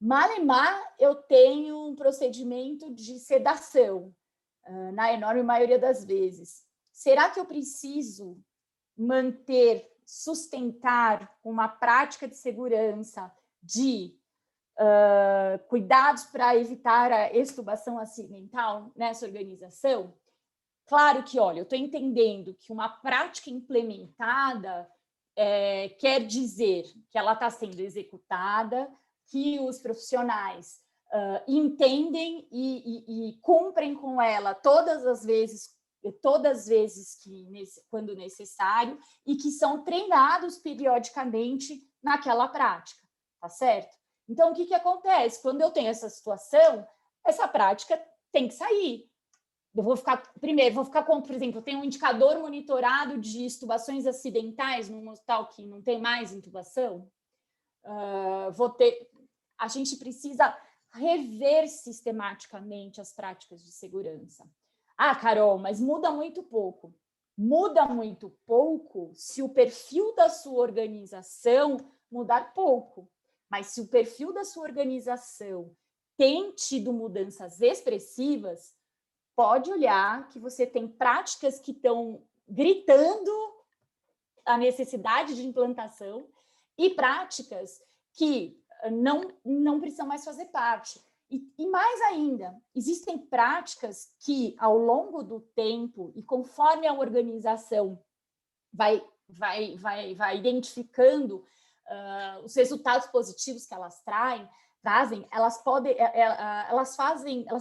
Malemar, eu tenho um procedimento de sedação, na enorme maioria das vezes. Será que eu preciso sustentar uma prática de segurança de cuidados para evitar a extubação acidental nessa organização? Claro que, olha, eu estou entendendo que uma prática implementada quer dizer que ela está sendo executada, que os profissionais entendem e cumprem com ela todas as vezes quando necessário, e que são treinados periodicamente naquela prática, tá certo? Então, o que acontece? Quando eu tenho essa situação, essa prática tem que sair. Eu vou ficar com, por exemplo, eu tenho um indicador monitorado de extubações acidentais num hospital que não tem mais intubação. A gente precisa rever sistematicamente as práticas de segurança. Ah, Carol, mas muda muito pouco. Muda muito pouco se o perfil da sua organização mudar pouco. Mas se o perfil da sua organização tem tido mudanças expressivas, pode olhar que você tem práticas que estão gritando a necessidade de implantação e práticas que não precisam mais fazer parte. E mais ainda, existem práticas que, ao longo do tempo, e conforme a organização vai identificando os resultados positivos que elas trazem, elas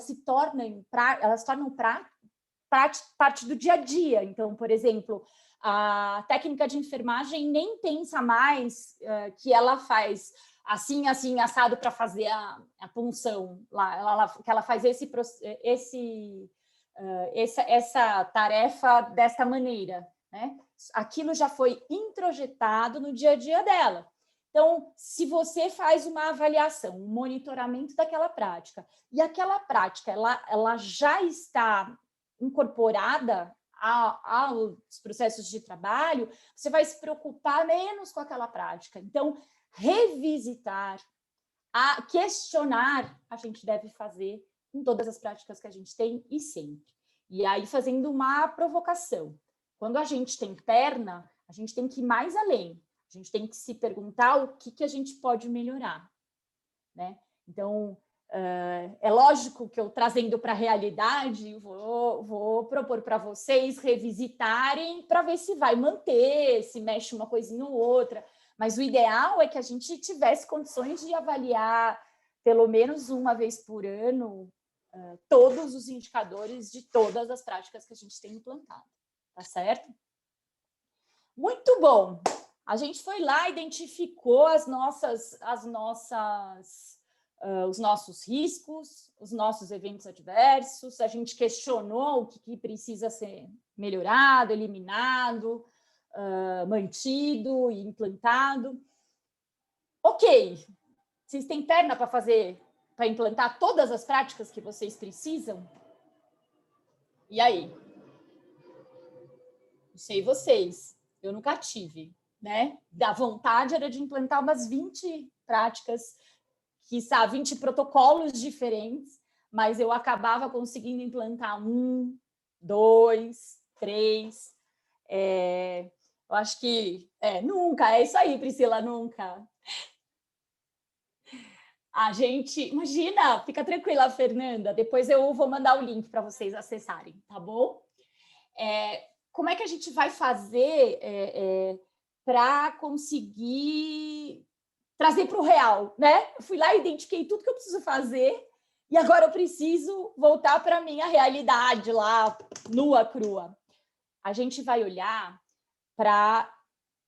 se tornam parte do dia a dia. Então, por exemplo, a técnica de enfermagem nem pensa mais que ela faz assim, assado para fazer a punção, que ela faz essa tarefa dessa maneira, né? Aquilo já foi introjetado no dia a dia dela. Então, se você faz uma avaliação, um monitoramento daquela prática, e aquela prática ela já está incorporada aos processos de trabalho, você vai se preocupar menos com aquela prática. Então, revisitar, questionar, a gente deve fazer em todas as práticas que a gente tem e sempre. E aí, fazendo uma provocação. Quando a gente tem perna, a gente tem que ir mais além. A gente tem que se perguntar o que a gente pode melhorar, né? Então, é lógico que eu, trazendo para a realidade, vou propor para vocês revisitarem para ver se vai manter, se mexe uma coisinha ou outra. Mas o ideal é que a gente tivesse condições de avaliar, pelo menos uma vez por ano, todos os indicadores de todas as práticas que a gente tem implantado. Tá certo? Muito bom! A gente foi lá, identificou os nossos riscos, os nossos eventos adversos, a gente questionou o que precisa ser melhorado, eliminado, mantido e implantado. Ok, vocês têm perna para implantar todas as práticas que vocês precisam? E aí? Não sei vocês, eu nunca tive, né? Da vontade era de implantar umas 20 práticas, quiçá 20 protocolos diferentes, mas eu acabava conseguindo implantar 1, 2, 3. Eu acho que nunca, é isso aí, Priscila, nunca. A gente, imagina, fica tranquila, Fernanda, depois eu vou mandar o link para vocês acessarem, tá bom? Como é que a gente vai fazer para conseguir trazer para o real, né? Eu fui lá e identifiquei tudo que eu preciso fazer e agora eu preciso voltar para a minha realidade lá, nua, crua. A gente vai olhar para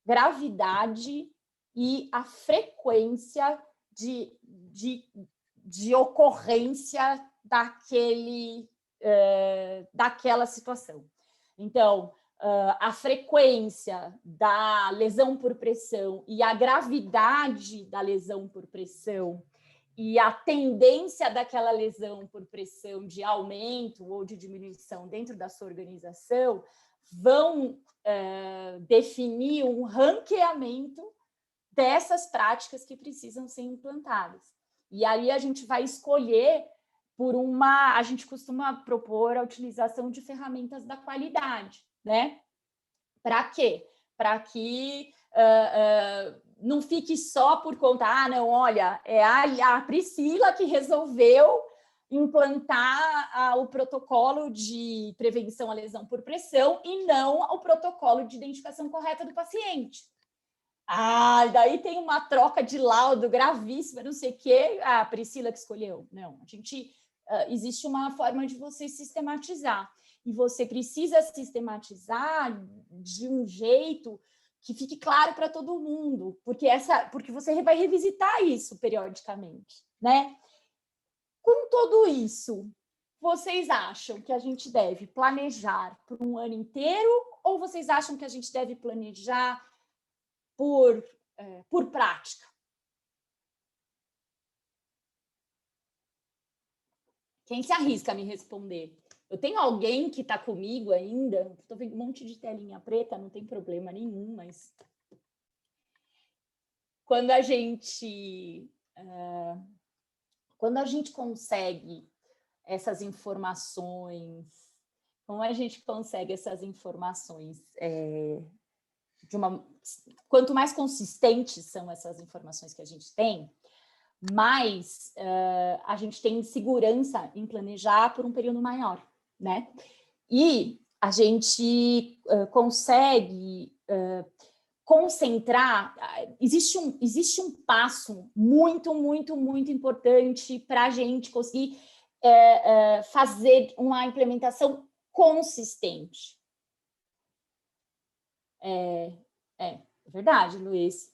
gravidade e a frequência de ocorrência daquela situação. Então, a frequência da lesão por pressão e a gravidade da lesão por pressão e a tendência daquela lesão por pressão de aumento ou de diminuição dentro da sua organização vão definir um ranqueamento dessas práticas que precisam ser implantadas. E aí a gente vai escolher a gente costuma propor a utilização de ferramentas da qualidade, né? Para quê? Para que não fique só por conta, não, olha, é a Priscila que resolveu implantar o protocolo de prevenção à lesão por pressão e não o protocolo de identificação correta do paciente. Daí tem uma troca de laudo gravíssima, não sei o quê, a Priscila que escolheu. Não, existe uma forma de você sistematizar. E você precisa sistematizar de um jeito que fique claro para todo mundo, porque você vai revisitar isso periodicamente, né? Com tudo isso, vocês acham que a gente deve planejar por um ano inteiro ou vocês acham que a gente deve planejar por prática? Quem se arrisca a me responder? Eu tenho alguém que está comigo ainda? Estou vendo um monte de telinha preta, não tem problema nenhum, mas quando a gente consegue essas informações, quanto mais consistentes são essas informações que a gente tem, mais a gente tem segurança em planejar por um período maior, né? E a gente consegue concentrar. Existe um passo muito, muito, muito importante para a gente conseguir fazer uma implementação consistente. É verdade, Luiz.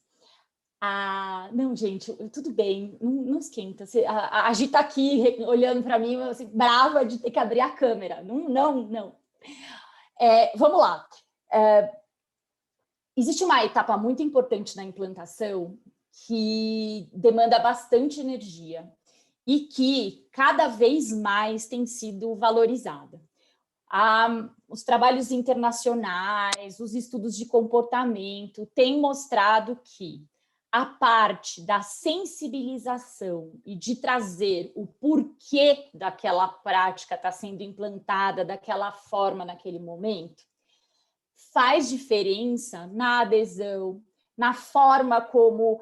Não, gente, tudo bem, não esquenta. A Gi está aqui olhando para mim, assim, brava de ter que abrir a câmera. Não. Vamos lá. Existe uma etapa muito importante na implantação que demanda bastante energia e que cada vez mais tem sido valorizada. Os trabalhos internacionais, os estudos de comportamento têm mostrado que a parte da sensibilização e de trazer o porquê daquela prática está sendo implantada daquela forma naquele momento faz diferença na adesão, na forma como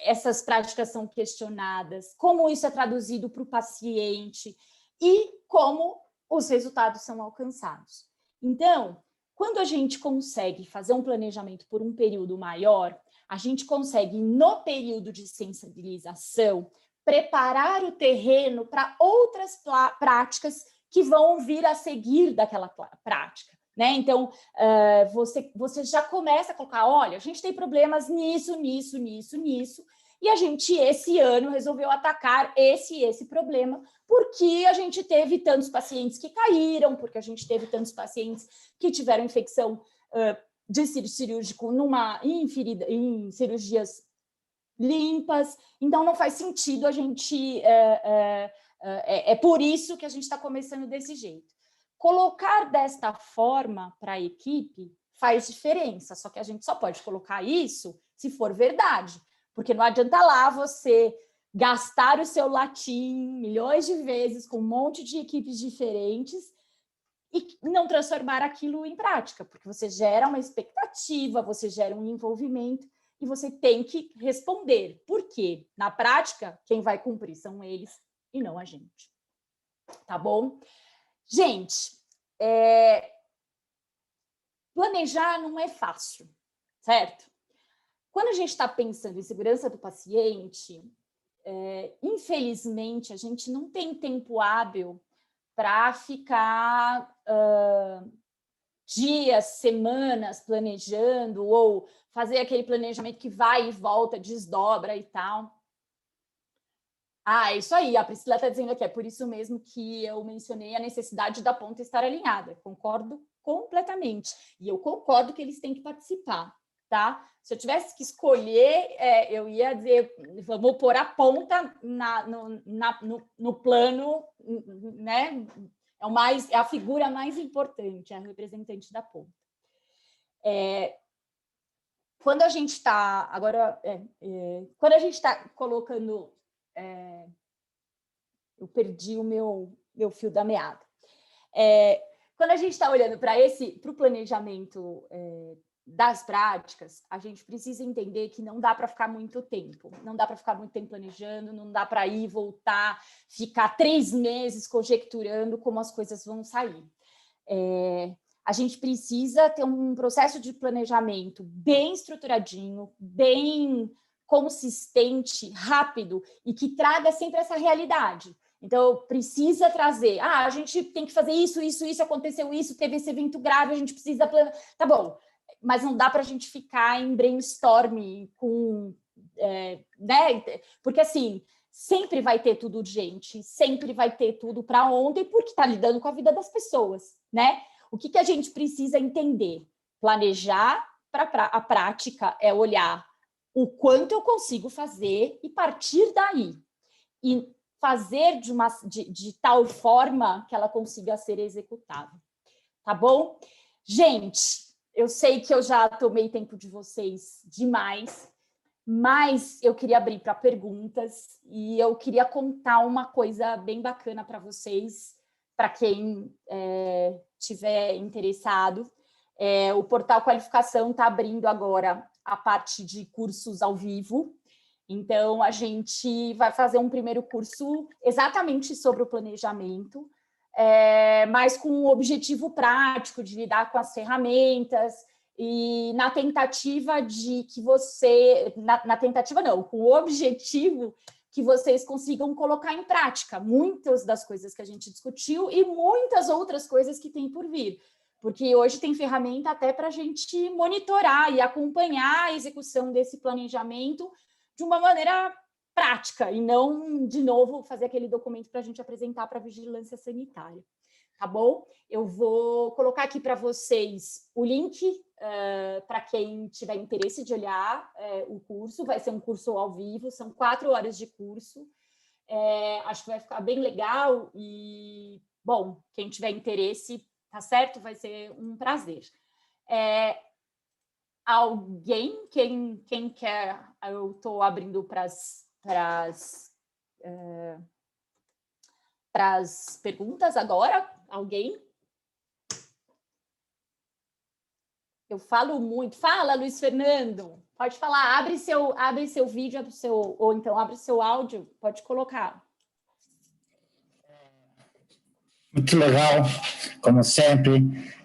essas práticas são questionadas, como isso é traduzido para o paciente e como os resultados são alcançados. Então, quando a gente consegue fazer um planejamento por um período maior, a gente consegue, no período de sensibilização, preparar o terreno para outras práticas que vão vir a seguir daquela prática. Né? Então, você já começa a colocar, olha, a gente tem problemas nisso, e a gente, esse ano, resolveu atacar esse problema, porque a gente teve tantos pacientes que caíram, porque a gente teve tantos pacientes que tiveram infecção de cirúrgico em cirurgias limpas, então não faz sentido a gente... É por isso que a gente está começando desse jeito. Colocar desta forma para a equipe faz diferença, só que a gente só pode colocar isso se for verdade, porque não adianta lá você gastar o seu latim milhões de vezes com um monte de equipes diferentes e não transformar aquilo em prática, porque você gera uma expectativa, você gera um envolvimento, e você tem que responder. Por quê? Na prática, quem vai cumprir são eles e não a gente. Tá bom? Gente, planejar não é fácil, certo? Quando a gente está pensando em segurança do paciente, infelizmente, a gente não tem tempo hábil para ficar dias, semanas planejando ou fazer aquele planejamento que vai e volta, desdobra e tal. É isso aí, a Priscila está dizendo aqui, é por isso mesmo que eu mencionei a necessidade da ponta estar alinhada. Concordo completamente. E eu concordo que eles têm que participar, tá? Se eu tivesse que escolher, eu ia dizer, vamos pôr a ponta no plano, né? É a figura mais importante, a representante da ponta. Quando a gente está quando a gente está colocando, eu perdi o meu fio da meada. Quando a gente está olhando para o planejamento das práticas, a gente precisa entender que não dá para ficar muito tempo. Não dá para ficar muito tempo planejando, não dá para ir, voltar, ficar 3 meses conjecturando como as coisas vão sair. A gente precisa ter um processo de planejamento bem estruturadinho, bem consistente, rápido e que traga sempre essa realidade. Então, precisa trazer, a gente tem que fazer isso, aconteceu isso, teve esse evento grave, a gente precisa planejar. Tá bom, mas não dá para a gente ficar em brainstorm com... né? Porque, assim, sempre vai ter tudo urgente, sempre vai ter tudo para ontem, porque está lidando com a vida das pessoas, né? O que a gente precisa entender? Planejar para a prática é olhar o quanto eu consigo fazer e partir daí. E fazer de tal forma que ela consiga ser executável. Tá bom? Gente, eu sei que eu já tomei tempo de vocês demais, mas eu queria abrir para perguntas e eu queria contar uma coisa bem bacana para vocês, para quem tiver interessado. O Portal Qualificação está abrindo agora a parte de cursos ao vivo. Então, a gente vai fazer um primeiro curso exatamente sobre o planejamento, mas com um objetivo prático de lidar com as ferramentas e na tentativa de que você... Na tentativa não, com o objetivo que vocês consigam colocar em prática muitas das coisas que a gente discutiu e muitas outras coisas que tem por vir. Porque hoje tem ferramenta até para a gente monitorar e acompanhar a execução desse planejamento de uma maneira prática e não, de novo, fazer aquele documento para a gente apresentar para a vigilância sanitária. Tá bom? Eu vou colocar aqui para vocês o link para quem tiver interesse de olhar o curso. Vai ser um curso ao vivo, são 4 horas de curso. Acho que vai ficar bem legal e, bom, quem tiver interesse, tá certo? Vai ser um prazer. Alguém, quem quer, eu estou abrindo para as perguntas agora. Alguém? Eu falo muito. Fala, Luiz Fernando. Pode falar. Abre seu vídeo, ou então abre seu áudio. Pode colocar. Muito legal, como sempre.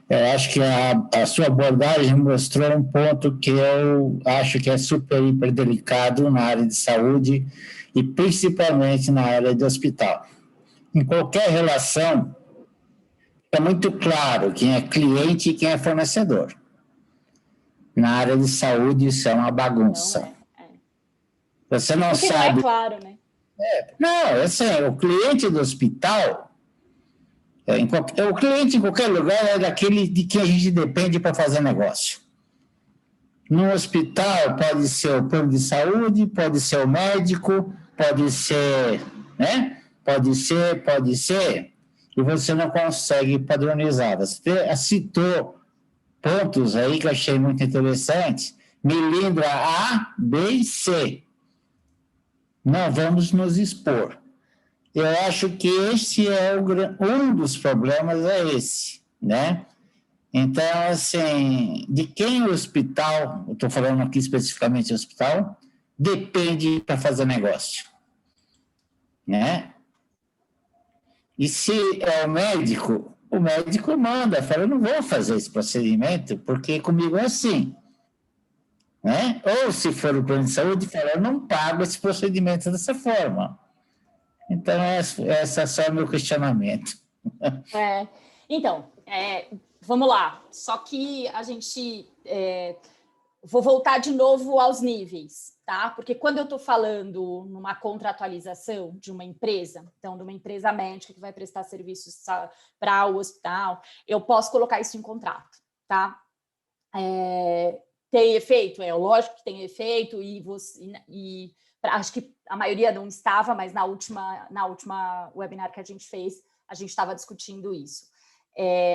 Eu acho que a sua abordagem mostrou um ponto que eu acho que é super, hiper delicado na área de saúde e principalmente na área de hospital. Em qualquer relação, é muito claro quem é cliente e quem é fornecedor. Na área de saúde, isso é uma bagunça. Você não porque sabe... não é claro, né? Não, assim, o cliente do hospital... o cliente em qualquer lugar é daquele de que a gente depende para fazer negócio. No hospital pode ser o plano de saúde, pode ser o médico, pode ser, né? Pode ser, e você não consegue padronizar. Você citou pontos aí que eu achei muito interessantes, melindra A, B e C. Não vamos nos expor. Eu acho que esse é um dos problemas, é esse, né? Então, assim, de quem o hospital, eu estou falando aqui especificamente do hospital, depende para fazer negócio, né? E se é o médico manda, fala, eu não vou fazer esse procedimento, porque comigo é assim, né? Ou se for o plano de saúde, fala, eu não pago esse procedimento dessa forma. Então, esse é só o meu questionamento. Então, vamos lá. Só que a gente... vou voltar de novo aos níveis, tá? Porque quando eu estou falando numa contratualização de uma empresa, então, de uma empresa médica que vai prestar serviços para o hospital, eu posso colocar isso em contrato, tá? Tem efeito? Lógico que tem efeito, acho que a maioria não estava, mas na última webinar que a gente fez, a gente estava discutindo isso.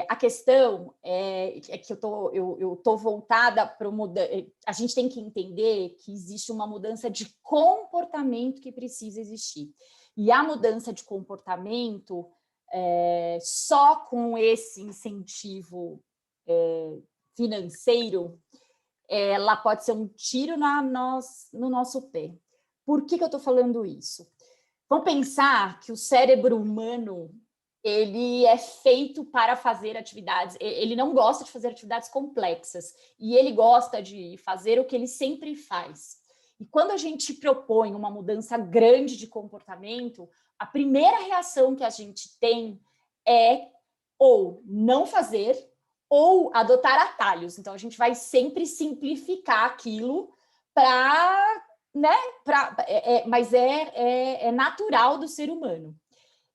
A questão é que eu estou voltada para a gente tem que entender que existe uma mudança de comportamento que precisa existir. E a mudança de comportamento, só com esse incentivo financeiro, ela pode ser um tiro no nosso pé. Por que eu estou falando isso? Vamos pensar que o cérebro humano ele é feito para fazer atividades, ele não gosta de fazer atividades complexas, e ele gosta de fazer o que ele sempre faz. E quando a gente propõe uma mudança grande de comportamento, a primeira reação que a gente tem é ou não fazer, ou adotar atalhos. Então, a gente vai sempre simplificar aquilo para... né? Mas é natural do ser humano.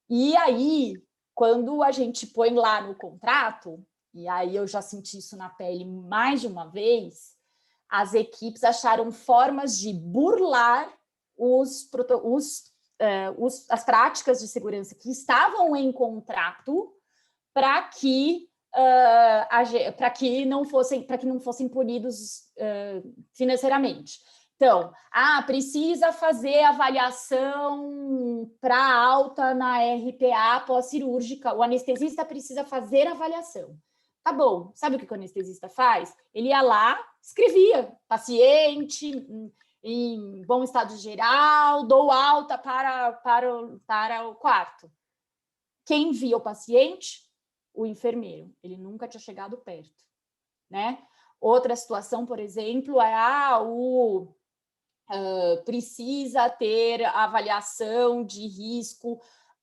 E aí, quando a gente põe lá no contrato, e aí eu já senti isso na pele mais de uma vez, as equipes acharam formas de burlar as práticas de segurança que estavam em contrato para que não fossem punidos financeiramente. Então, precisa fazer avaliação para alta na RPA pós-cirúrgica, o anestesista precisa fazer avaliação. Tá bom, sabe o que o anestesista faz? Ele ia lá, escrevia, paciente em bom estado geral, dou alta para o quarto. Quem via o paciente? O enfermeiro. Ele nunca tinha chegado perto, né? Outra situação, por exemplo, precisa ter avaliação de risco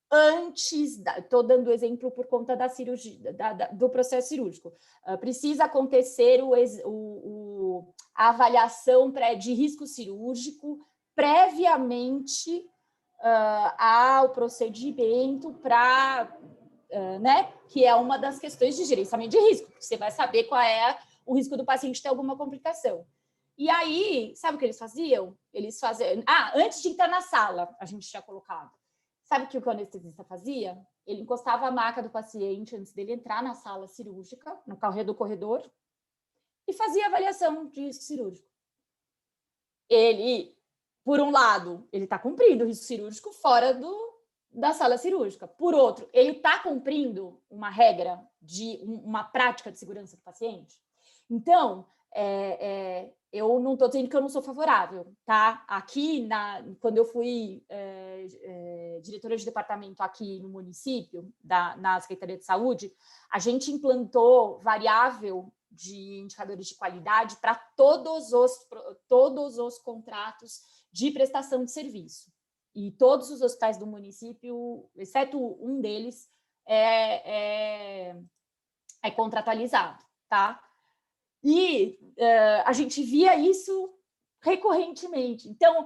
antes, estou dando exemplo por conta da cirurgia, do processo cirúrgico, precisa acontecer a avaliação de risco cirúrgico previamente ao procedimento né, que é uma das questões de gerenciamento de risco, você vai saber qual é o risco do paciente ter alguma complicação. E aí, sabe o que eles faziam? Eles faziam... antes de entrar na sala, a gente tinha colocado. Sabe o que o anestesista fazia? Ele encostava a maca do paciente antes dele entrar na sala cirúrgica, no corredor, e fazia avaliação de risco cirúrgico. Ele, por um lado, ele está cumprindo o risco cirúrgico fora da sala cirúrgica. Por outro, ele está cumprindo uma regra de uma prática de segurança do paciente. Então, eu não estou dizendo que eu não sou favorável, tá? Aqui, quando eu fui diretora de departamento aqui no município, na Secretaria de Saúde, a gente implantou variável de indicadores de qualidade para todos os contratos de prestação de serviço. E todos os hospitais do município, exceto um deles, é contratualizado, tá? E a gente via isso recorrentemente. Então,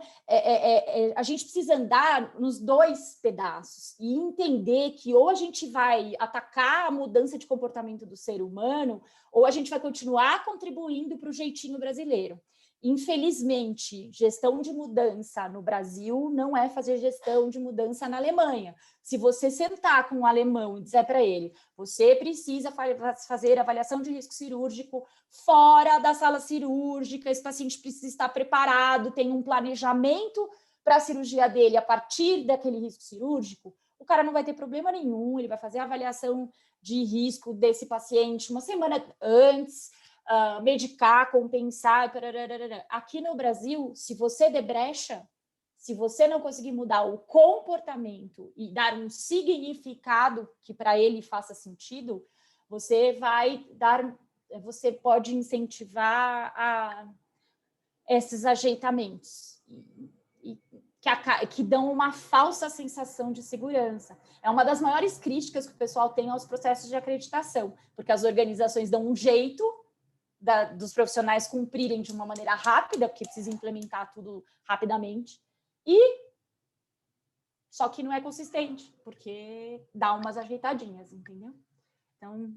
a gente precisa andar nos dois pedaços e entender que ou a gente vai atacar a mudança de comportamento do ser humano, ou a gente vai continuar contribuindo para o jeitinho brasileiro. Infelizmente, gestão de mudança no Brasil não é fazer gestão de mudança na Alemanha. Se você sentar com um alemão e dizer para ele, você precisa fazer avaliação de risco cirúrgico fora da sala cirúrgica, esse paciente precisa estar preparado, tem um planejamento para a cirurgia dele a partir daquele risco cirúrgico, o cara não vai ter problema nenhum, ele vai fazer a avaliação de risco desse paciente uma semana antes, medicar, compensar. Parará. Aqui no Brasil, se você der brecha, se você não conseguir mudar o comportamento e dar um significado que para ele faça sentido, você pode incentivar esses ajeitamentos que dão uma falsa sensação de segurança. É uma das maiores críticas que o pessoal tem aos processos de acreditação, porque as organizações dão um jeito dos profissionais cumprirem de uma maneira rápida, porque precisa implementar tudo rapidamente, só que não é consistente, porque dá umas ajeitadinhas, entendeu? Então,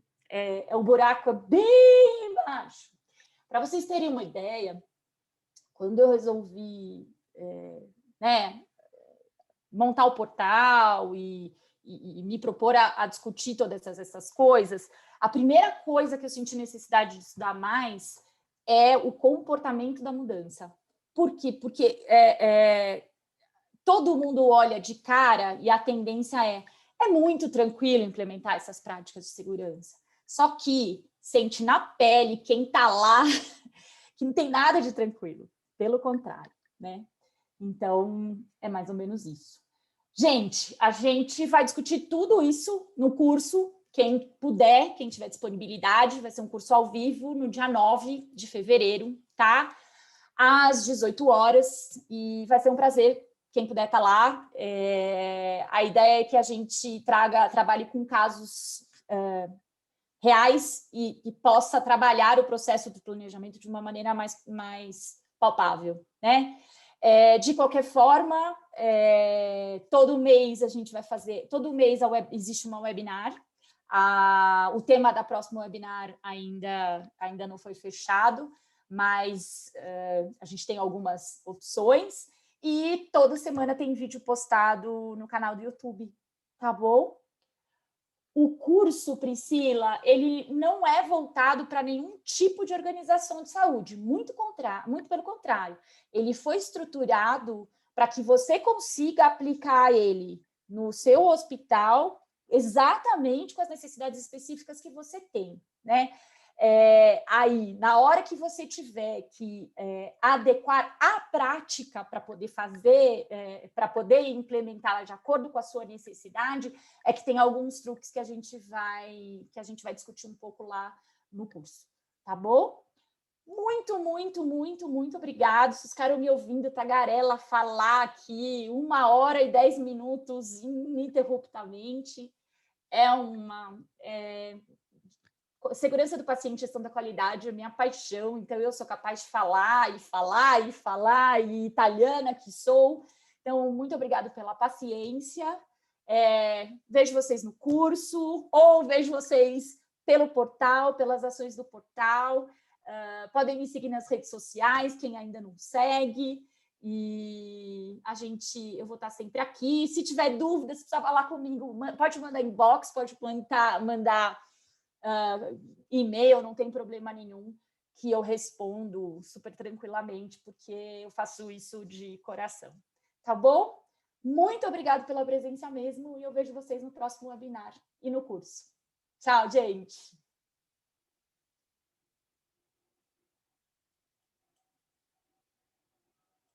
o buraco é bem baixo. Para vocês terem uma ideia, quando eu resolvi montar o portal e me propor a discutir todas essas coisas, a primeira coisa que eu senti necessidade de estudar mais é o comportamento da mudança. Por quê? Porque todo mundo olha de cara e a tendência é muito tranquilo implementar essas práticas de segurança. Só que sente na pele quem está lá que não tem nada de tranquilo. Pelo contrário, né? Então, é mais ou menos isso. Gente, a gente vai discutir tudo isso no curso. Quem puder, quem tiver disponibilidade, vai ser um curso ao vivo no dia 9 de fevereiro, tá? Às 18 horas. E vai ser um prazer, quem puder estar lá. A ideia é que a gente trabalhe com casos reais e possa trabalhar o processo do planejamento de uma maneira mais palpável, né? De qualquer forma, todo mês a gente vai fazer, todo mês existe uma webinar. O tema da próxima webinar ainda não foi fechado, mas a gente tem algumas opções e toda semana tem vídeo postado no canal do YouTube, tá bom? O curso, Priscila, ele não é voltado para nenhum tipo de organização de saúde, muito pelo contrário. Ele foi estruturado para que você consiga aplicar ele no seu hospital exatamente com as necessidades específicas que você tem, né? Aí, na hora que você tiver que adequar a prática para poder fazer, para poder implementá-la de acordo com a sua necessidade, é que tem alguns truques que a gente vai discutir um pouco lá no curso, tá bom? Muito, muito, muito, muito obrigado. Vocês ficaram me ouvindo tagarela falar aqui 1h10 ininterruptamente. Segurança do paciente, gestão da qualidade é minha paixão, então eu sou capaz de falar e falar e falar, e italiana que sou. Então, muito obrigada pela paciência. Vejo vocês no curso, ou vejo vocês pelo portal, pelas ações do portal. Podem me seguir nas redes sociais, quem ainda não segue. E eu vou estar sempre aqui. Se tiver dúvidas, se precisar falar comigo, pode mandar inbox, pode mandar e-mail, não tem problema nenhum, que eu respondo super tranquilamente, porque eu faço isso de coração. Tá bom? Muito obrigada pela presença mesmo, e eu vejo vocês no próximo webinar e no curso. Tchau, gente!